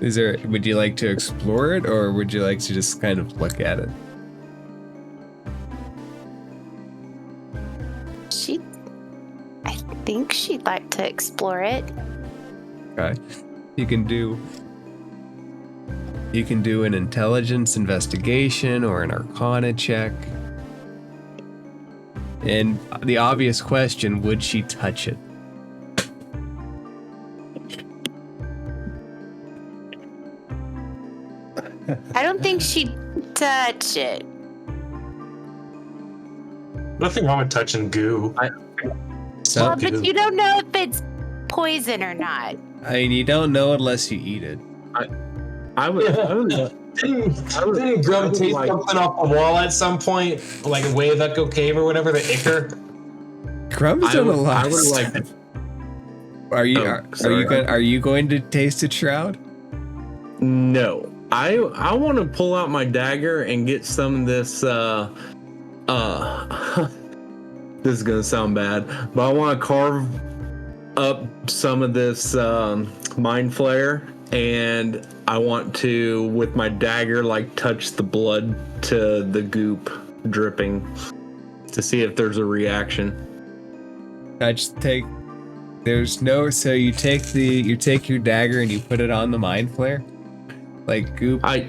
Would you like to explore it, or would you like to just kind of look at it? I think she'd like to explore it. Okay. You can do an intelligence investigation or an arcana check. And the obvious question, would she touch it? I don't think she'd touch it. Nothing wrong with touching goo. So, Well, but you don't know if it's poison or not. I mean, you don't know unless you eat it. I would Didn't Grub taste like- something off the wall at some point? Like a Wave Echo Cave or whatever, the Ichor? Crumb's done a lot. I would like. Are you Oh, are you going to taste a shroud? No, I want to pull out my dagger and get some of this. This is gonna sound bad, but I want to carve up some of this Mindflayer, and I want to, with my dagger, like touch the blood to the goop dripping to see if there's a reaction. So you take your dagger and you put it on the Mindflayer, like goop. I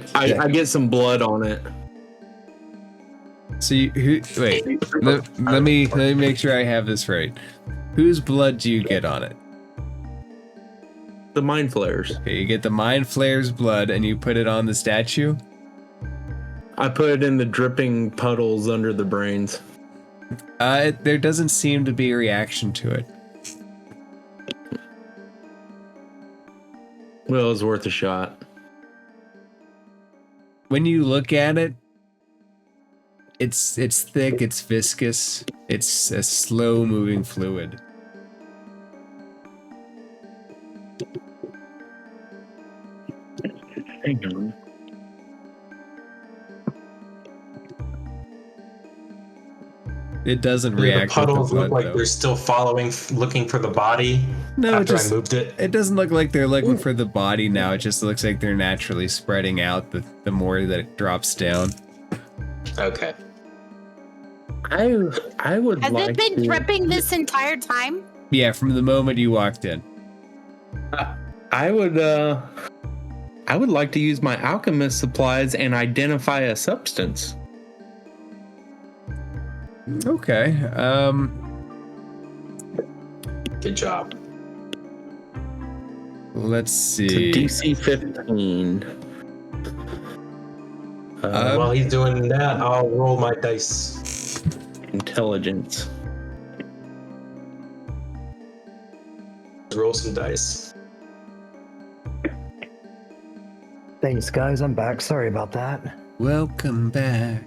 get some blood on it. So let me make sure I have this right. Whose blood do you get on it? The Mindflayers. Okay, you get the Mindflayer's blood and you put it on the statue. I put it in the dripping puddles under the brains. There doesn't seem to be a reaction to it. Well, it was worth a shot. When you look at it, it's thick, it's viscous, it's a slow-moving fluid. Hang on. It doesn't The react with the puddles blood, look like though. they're still looking for the body No, after I moved it. It doesn't look like they're looking for the body now. It just looks like they're naturally spreading out the more that it drops down. Okay. I would Has like it been to. dripping this entire time? Yeah, from the moment you walked in. I would like to use my alchemist supplies and identify a substance. Okay. Good job. Let's So see. DC 15. While he's doing that, I'll roll my dice. Intelligence. Roll some dice. Thanks, guys. I'm back. Sorry about that. Welcome back.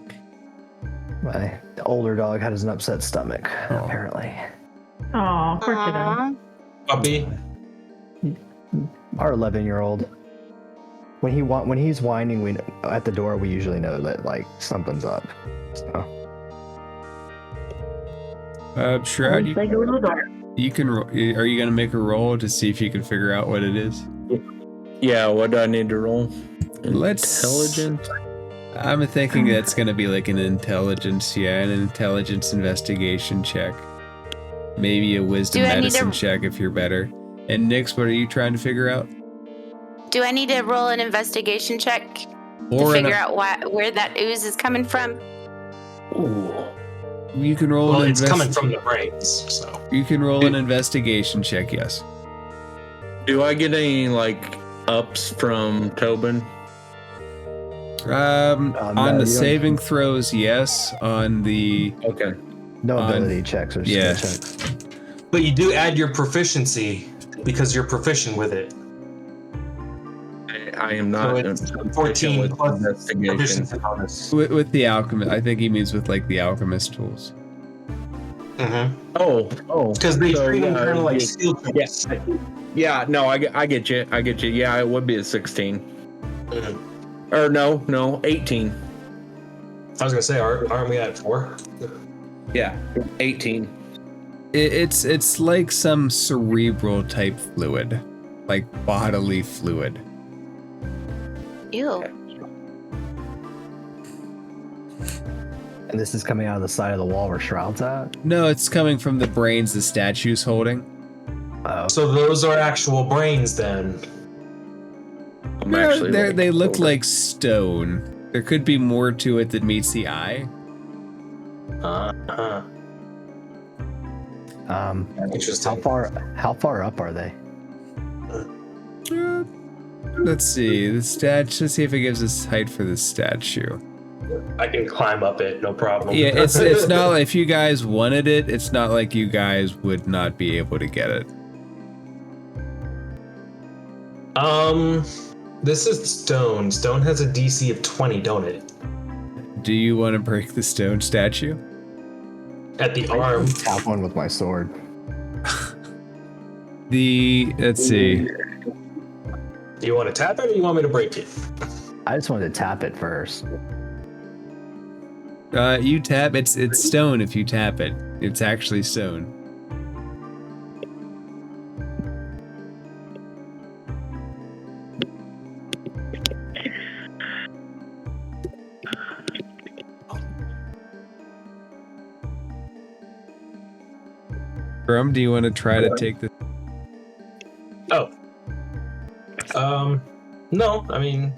My older dog had an upset stomach, apparently. Oh, poor kiddo. Aw. Puppy. Our 11-year-old. When he's whining, at the door, we usually know that like something's up. So Shroud, It's like a little dog. you can. Are you gonna make a roll to see if you can figure out what it is? Yeah, what do I need to roll? Let's- Intelligence? I'm thinking that's gonna be like an intelligence, an intelligence investigation check. Maybe a wisdom Do I need medicine to- check if you're better. And Nix, what are you trying to figure out? Do I need to roll an investigation check to Or figure out where that ooze is coming from? Ooh. you can roll Well, an it's coming from the brains, so. You can roll an investigation check, yes. Do I get any, like, ups from Tobin? On no, the you don't- saving throws, yes. On the Okay. no On- ability checks or skill yeah. checks. But you do add your proficiency because you're proficient with it. I am not. So it's proficient 14 with plus investigation. proficiency bonus. with the alchemist, I think he means with like the alchemist tools. Mm-hmm. Oh. Because they So, treat them yeah, kind of like yeah. skill checks. Yeah, no, I get you. Yeah, it would be a 16. Mhm. Or no, 18. I was gonna say, aren't we at 4? Yeah, 18. It's like some cerebral type fluid, like bodily fluid. Ew. And this is coming out of the side of the wall where Shroud's at. No, it's coming from the brains the statue's holding. Oh, So those are actual brains then. I'm actually. They look over. like stone. There could be more to it that meets the eye. Uh-huh. Interesting. how far up are they? Let's see the statue. Let's see if it gives us height for the statue. I can climb up it, no problem. Yeah, it's not. If you guys wanted it, it's not like you guys would not be able to get it. This is stone. Stone has a DC of 20, don't it? Do you want to break the stone statue? At the arm. Tap one with my sword. Let's see. Do you want to tap it or you want me to break it? I just wanted to tap it first. You tap. It's stone. If you tap it, it's actually stone. Grum, do you want to try to take the? No, I mean,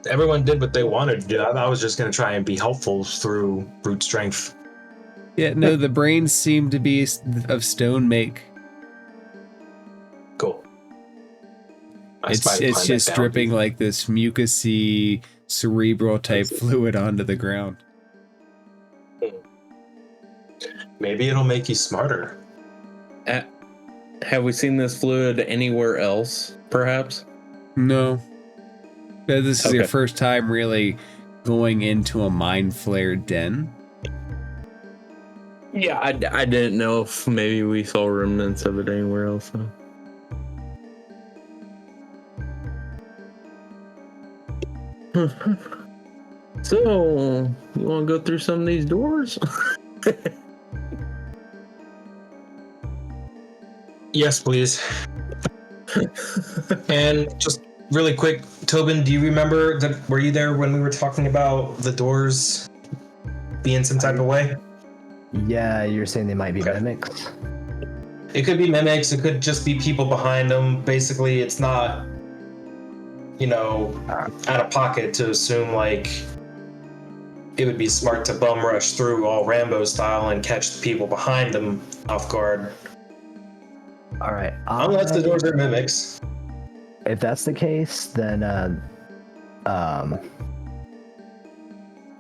everyone did what they wanted to do. I was just going to try and be helpful through brute strength. Yeah, no. The brains seem to be of stone make. Cool. I It's spied behind just that dripping bounty. like this mucusy cerebral type fluid onto the ground. Maybe it'll make you smarter. Have we seen this fluid anywhere else? Perhaps. No. But this is your Okay. first time really going into a Mindflayer den. Yeah, I didn't know if maybe we saw remnants of it anywhere else. So. So, you want to go through some of these doors? Yes, please. And just really quick, Tobin, do you remember were you there when we were talking about the doors being some type of way? Yeah, you're saying they might be Okay. mimics. It could be mimics. It could just be people behind them. Basically, it's not, out of pocket to assume like it would be smart to bum rush through all Rambo style and catch the people behind them off guard. All right. Unless the doors are mimics. If that's the case, then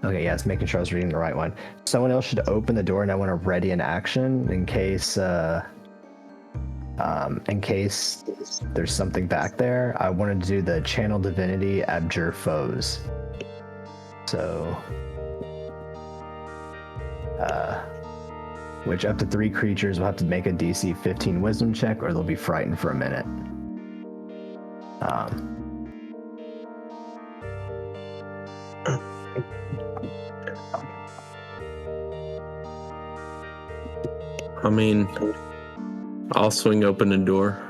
okay, yeah, it's making sure I was reading the right one. Someone else should open the door, and I want to ready an action in case there's something back there. I wanted to do the channel divinity abjure foes. So, which up to 3 creatures will have to make a DC 15 wisdom check, or they'll be frightened for a minute. I mean, I'll swing open the door.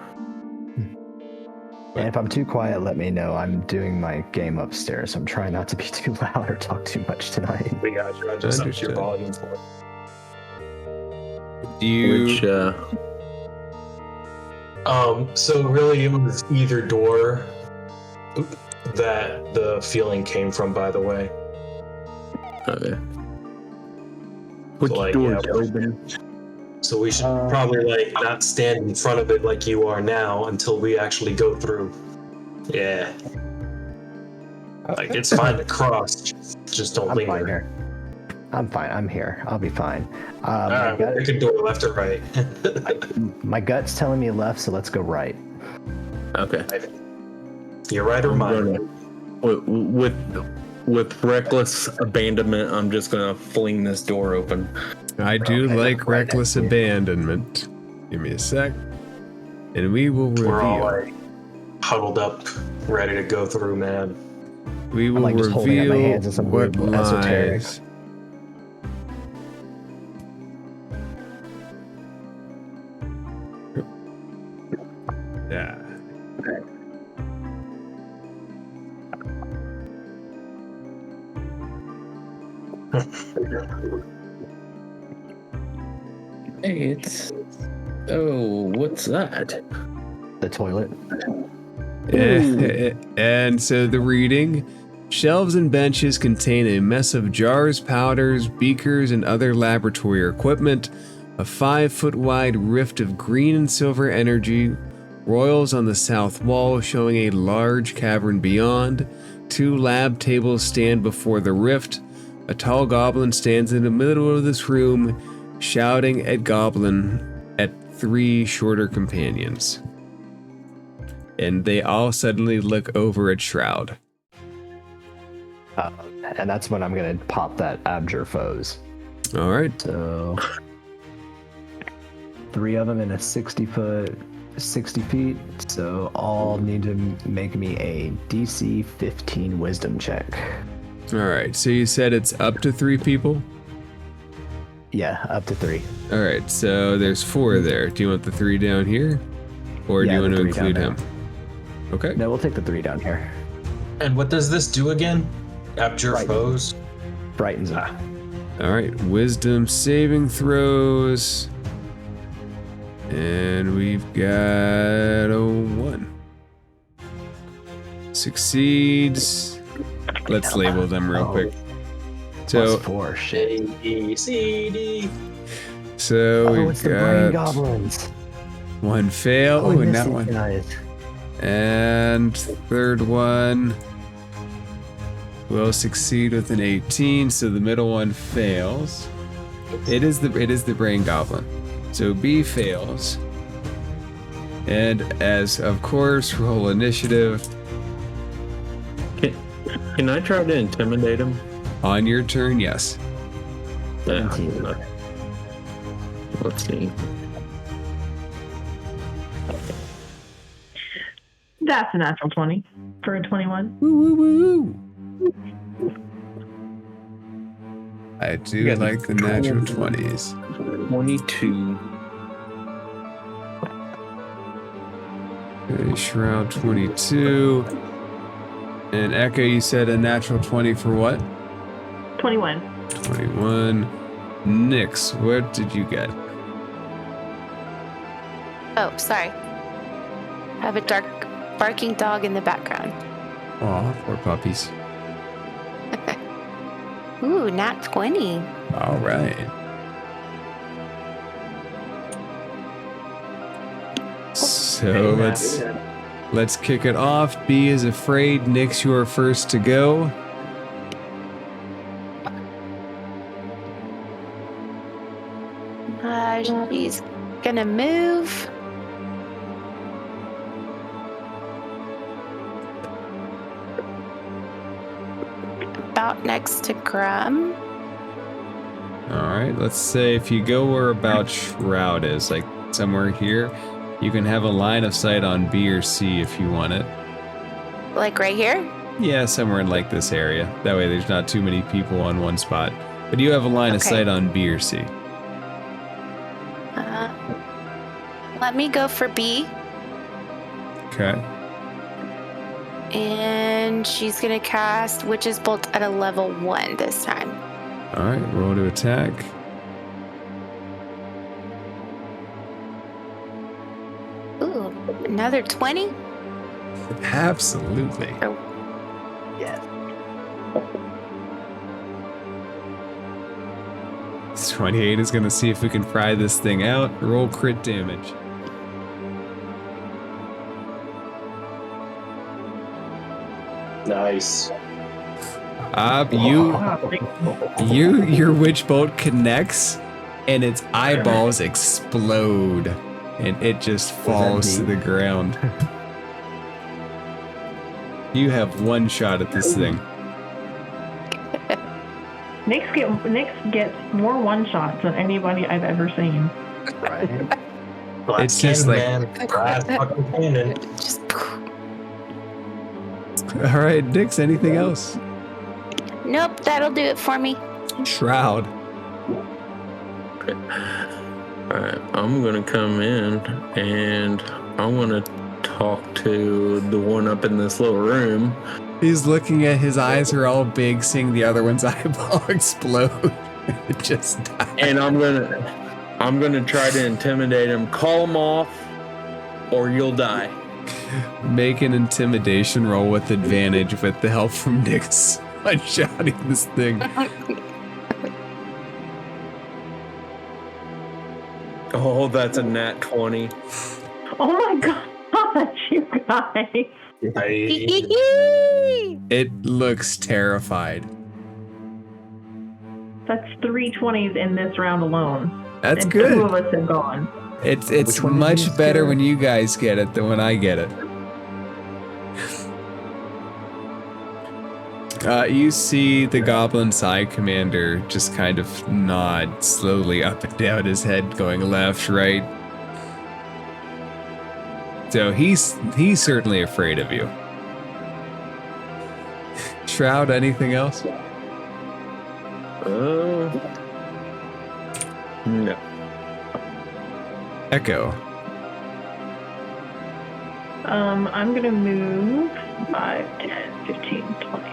And if I'm too quiet, let me know. I'm doing my game upstairs, so I'm trying not to be too loud or talk too much tonight. We got you. I just upped your volume for it. So really it was either door that the feeling came from, by the way. Okay. Which door is open? So we should probably not stand in front of it like you are now until we actually go through. Yeah. It's fine to cross, just don't I'm linger. fine here. I'm fine. I'm here. I'll be fine. Alright, we'll pick a door left or right. My gut's telling me left, so let's go right. Okay. You're right or mine? With reckless abandonment, I'm just gonna fling this door open. I do like reckless abandonment. Give me a sec. And we will We're all reveal. huddled up, ready to go through, man. We will just holding up my reveal hands in some what weird esoteric. lies. Yeah. Hey, it's... Oh, what's that? The toilet. And so the reading: shelves and benches contain a mess of jars, powders, beakers, and other laboratory equipment. A 5-foot wide rift of green and silver energy roils on the south wall, showing a large cavern beyond. 2 lab tables stand before the rift. A tall goblin stands in the middle of this room, shouting at 3 shorter companions. And they all suddenly look over at Shroud. And that's when I'm going to pop that abjure foes. All right. So 3 of them in a 60 feet. So all need to make me a DC 15 wisdom check. All right. So you said it's up to 3 people? Yeah, up to 3. All right. So there's 4 there. Do you want the 3 down here? Or do you want to include him? Okay. No, we'll take the 3 down here. And what does this do again? Abjure Frighten. foes? Frightens them. All right. Wisdom saving throws. And we've got a 1. Succeeds. Let's label them real quick. So, +4, shit. A, C, D. so we've it's the brain got goblins. 1 fail. I Oh, and miss that these one. guys. And 3rd one will succeed with an 18, so the middle one fails. It is the brain goblin. So B fails. And as of course, roll initiative. Can I try to intimidate him? On your turn, yes. Yeah. Let's see. That's a natural 20 for a 21. Woo woo woo woo. I do like the natural 20s. 22. Okay, Shroud 22. And Echo, you said a natural 20 for what? 21. 21. Nyx, what did you get? Oh, sorry. I have a dark barking dog in the background. Aw, poor puppies. Ooh, nat 20. All right. So let's kick it off. B is afraid. Nyx, you are first to go. She's gonna move. About next to Grum. All right, let's say if you go where about Shroud is, like somewhere here, you can have a line of sight on B or C if you want it. Like right here? Yeah, somewhere in like this area. That way there's not too many people on one spot. But you have a line of sight on B or C. Let me go for B. Okay. And she's gonna cast Witch's Bolt at a level 1 this time. All right, roll to attack. Ooh, another 20? Absolutely. Oh, yeah. This 28 is gonna see if we can pry this thing out. Roll crit damage. Nice. Your witch bolt connects, and its eyeballs explode, and it just falls to the ground. You have one shot at this thing. Nyx gets more one shots than anybody I've ever seen. Right. It's just like, glass fucking cannon. Just all right, Nyx, anything else? nope, that'll do it for me. Shroud. Alright, I'm gonna come in and I wanna talk to the one up in this little room. He's looking at his eyes are all big, seeing the other one's eyeball explode. It just died. And I'm gonna try to intimidate him. Call him off or you'll die. Make an intimidation roll with advantage with the help from Nyx. I'm shouting this thing. Oh, that's a nat 20. Oh my gosh, you guys. It looks terrified. That's 3 20s in this round alone. That's and good. 2 of us have gone. It's Which one did much you better scare? when you guys get it than when I get it. You see the Goblin Side Commander just kind of nod slowly up and down his head, going left, right. So he's certainly afraid of you. Shroud, anything else? No. Echo. I'm gonna move 5, 10, 15, 20.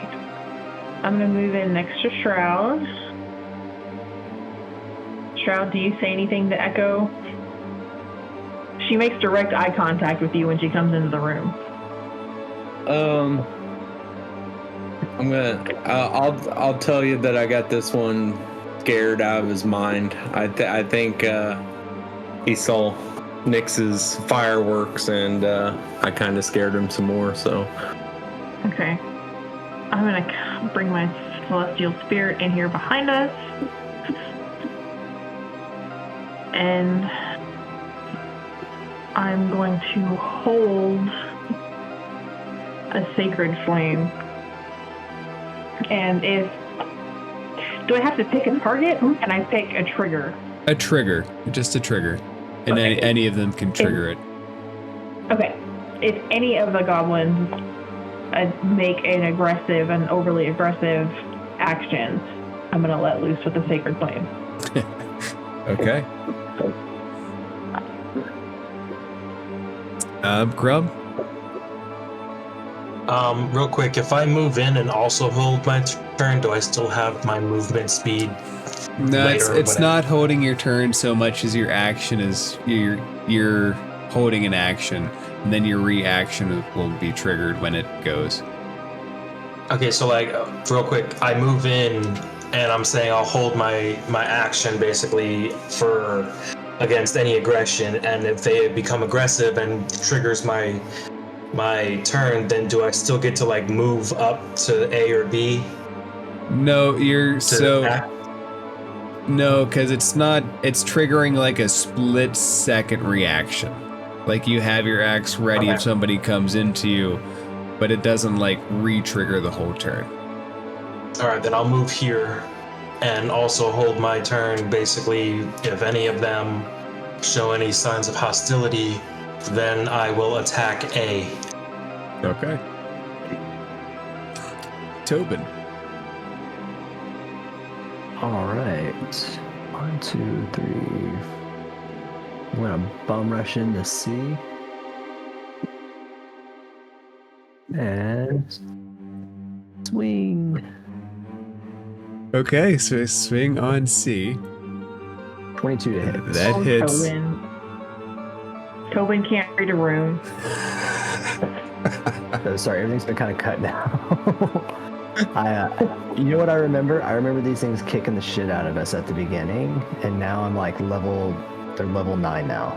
I'm gonna move in next to Shroud. Shroud, do you say anything to Echo? She makes direct eye contact with you when she comes into the room. I'll tell you that I got this one scared out of his mind. I think he saw Nyx's fireworks and I kind of scared him some more. So Okay. I'm gonna bring my celestial spirit in here behind us. And I'm going to hold a sacred flame. And do I have to pick a target, or can I pick a trigger? A trigger. Just a trigger. And Okay. any of them can trigger it. Okay. If any of the goblins make an overly aggressive action, I'm going to let loose with the sacred flame. Okay. Grub? Real quick, if I move in and also hold my turn, do I still have my movement speed? No, later or it's whatever? not holding your turn so much as your action is you're holding an action, and then your reaction will be triggered when it goes. Okay, so like real quick, I move in and I'm saying I'll hold my action basically for against any aggression, and if they become aggressive and triggers my turn, then do I still get to like move up to A or B? No, you're so act? no, because it's triggering like a split second reaction. Like you have your axe ready Okay. if somebody comes into you, but it doesn't like re-trigger the whole turn. All right, then I'll move here and also hold my turn. Basically, if any of them show any signs of hostility, then I will attack A. Okay. Tobin. All right. 1, 2, 3. I'm gonna bum rush into C. And swing. Okay, so swing on C. 22 to hit. That hits. Tobin can't read a room. Oh, sorry, everything's been kind of cut now. You know what I remember? I remember these things kicking the shit out of us at the beginning, and now I'm like they're level 9 now.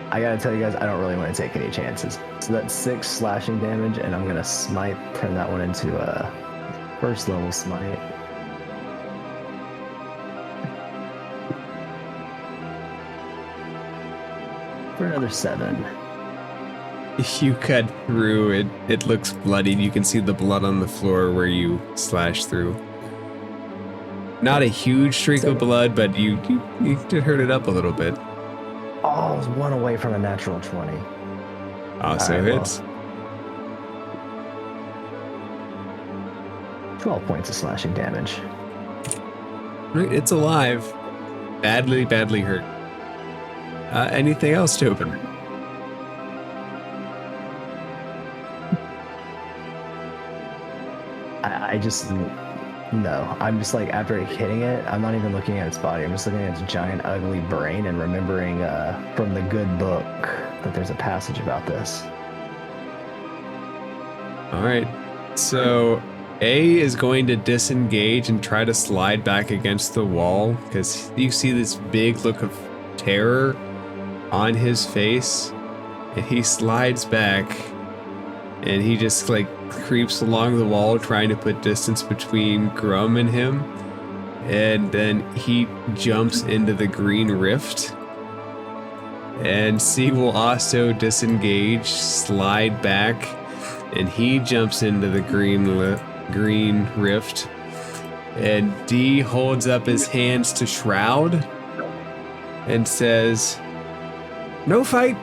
I gotta tell you guys, I don't really want to take any chances. So that's 6 slashing damage, and I'm gonna smite, turn that one into a first level smite. For another 7. You cut through it. It looks bloodied. You can see the blood on the floor where you slashed through. Not a huge streak of blood, but you did hurt it up a little bit. Oh, I was 1 away from a natural 20. Also All right, hits. 12 points of slashing damage. Right, it's alive. Badly hurt. Anything else, Tobin? I just no. I'm just like, after hitting it, I'm not even looking at its body. I'm just looking at its giant, ugly brain and remembering from the good book that there's a passage about this. All right. So A is going to disengage and try to slide back against the wall because you see this big look of terror on his face, and he slides back, and he just like creeps along the wall trying to put distance between Grum and him, and then he jumps into the green rift, and C will also disengage, slide back, and he jumps into the green rift, and D holds up his hands to Shroud and says, "No fight,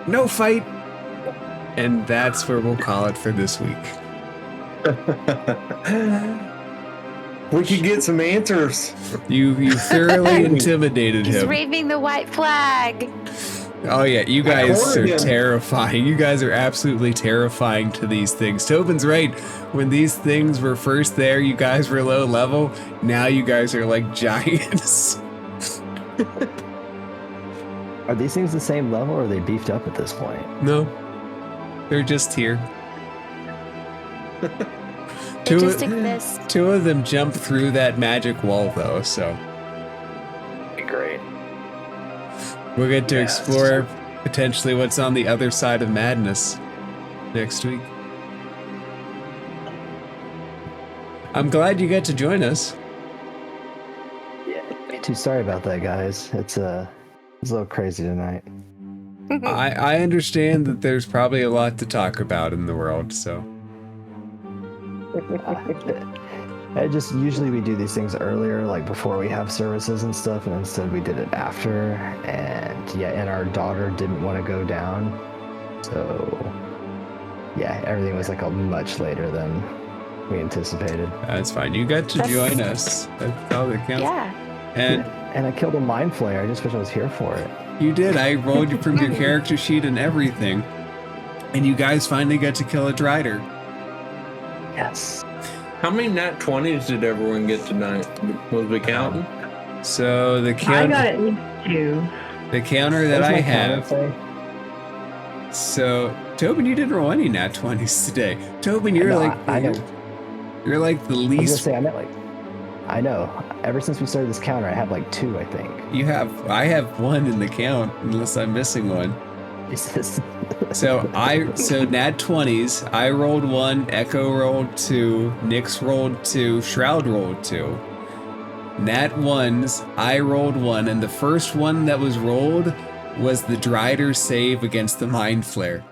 no fight." And that's where we'll call it for this week. We could get some answers. You thoroughly intimidated He's him. waving the white flag. Oh yeah, you guys cornered are him. terrifying. You guys are absolutely terrifying to these things. Tobin's right. When these things were first there, you guys were low level. Now you guys are like giants. Are these things the same level, or are they beefed up at this point? No, they're just here. They just exist. Two of them jump through that magic wall, though, so Great. we'll get to explore potentially what's on the other side of madness next week. I'm glad you get to join us. Yeah, me too. Sorry about that, guys. It's a little crazy tonight. I understand that there's probably a lot to talk about in the world, so. Usually we do these things earlier, like before we have services and stuff, and instead we did it after. And our daughter didn't want to go down, so yeah, everything was like a much later than we anticipated. That's fine. You got to join us. That's all that counts. Yeah. And I killed a Mindflayer. I just wish I was here for it. you did. I rolled you from your character sheet and everything. And you guys finally got to kill a drider. Yes. How many nat 20s did everyone get tonight? Was we counting? So the I count, got at least 2. the counter that What's I my counter have. say? So Tobin, you didn't roll any nat 20s today. Tobin, you're No, like I know. you're like the I was gonna least. say I know. Ever since we started this counter, I have like 2, I think. I have 1 in the count unless I'm missing one. Jesus. So nat 20s, I rolled 1, Echo rolled 2, Nyx rolled 2, Shroud rolled 2. Nat 1s, I rolled 1, and the first one that was rolled was the drider save against the Mindflayer.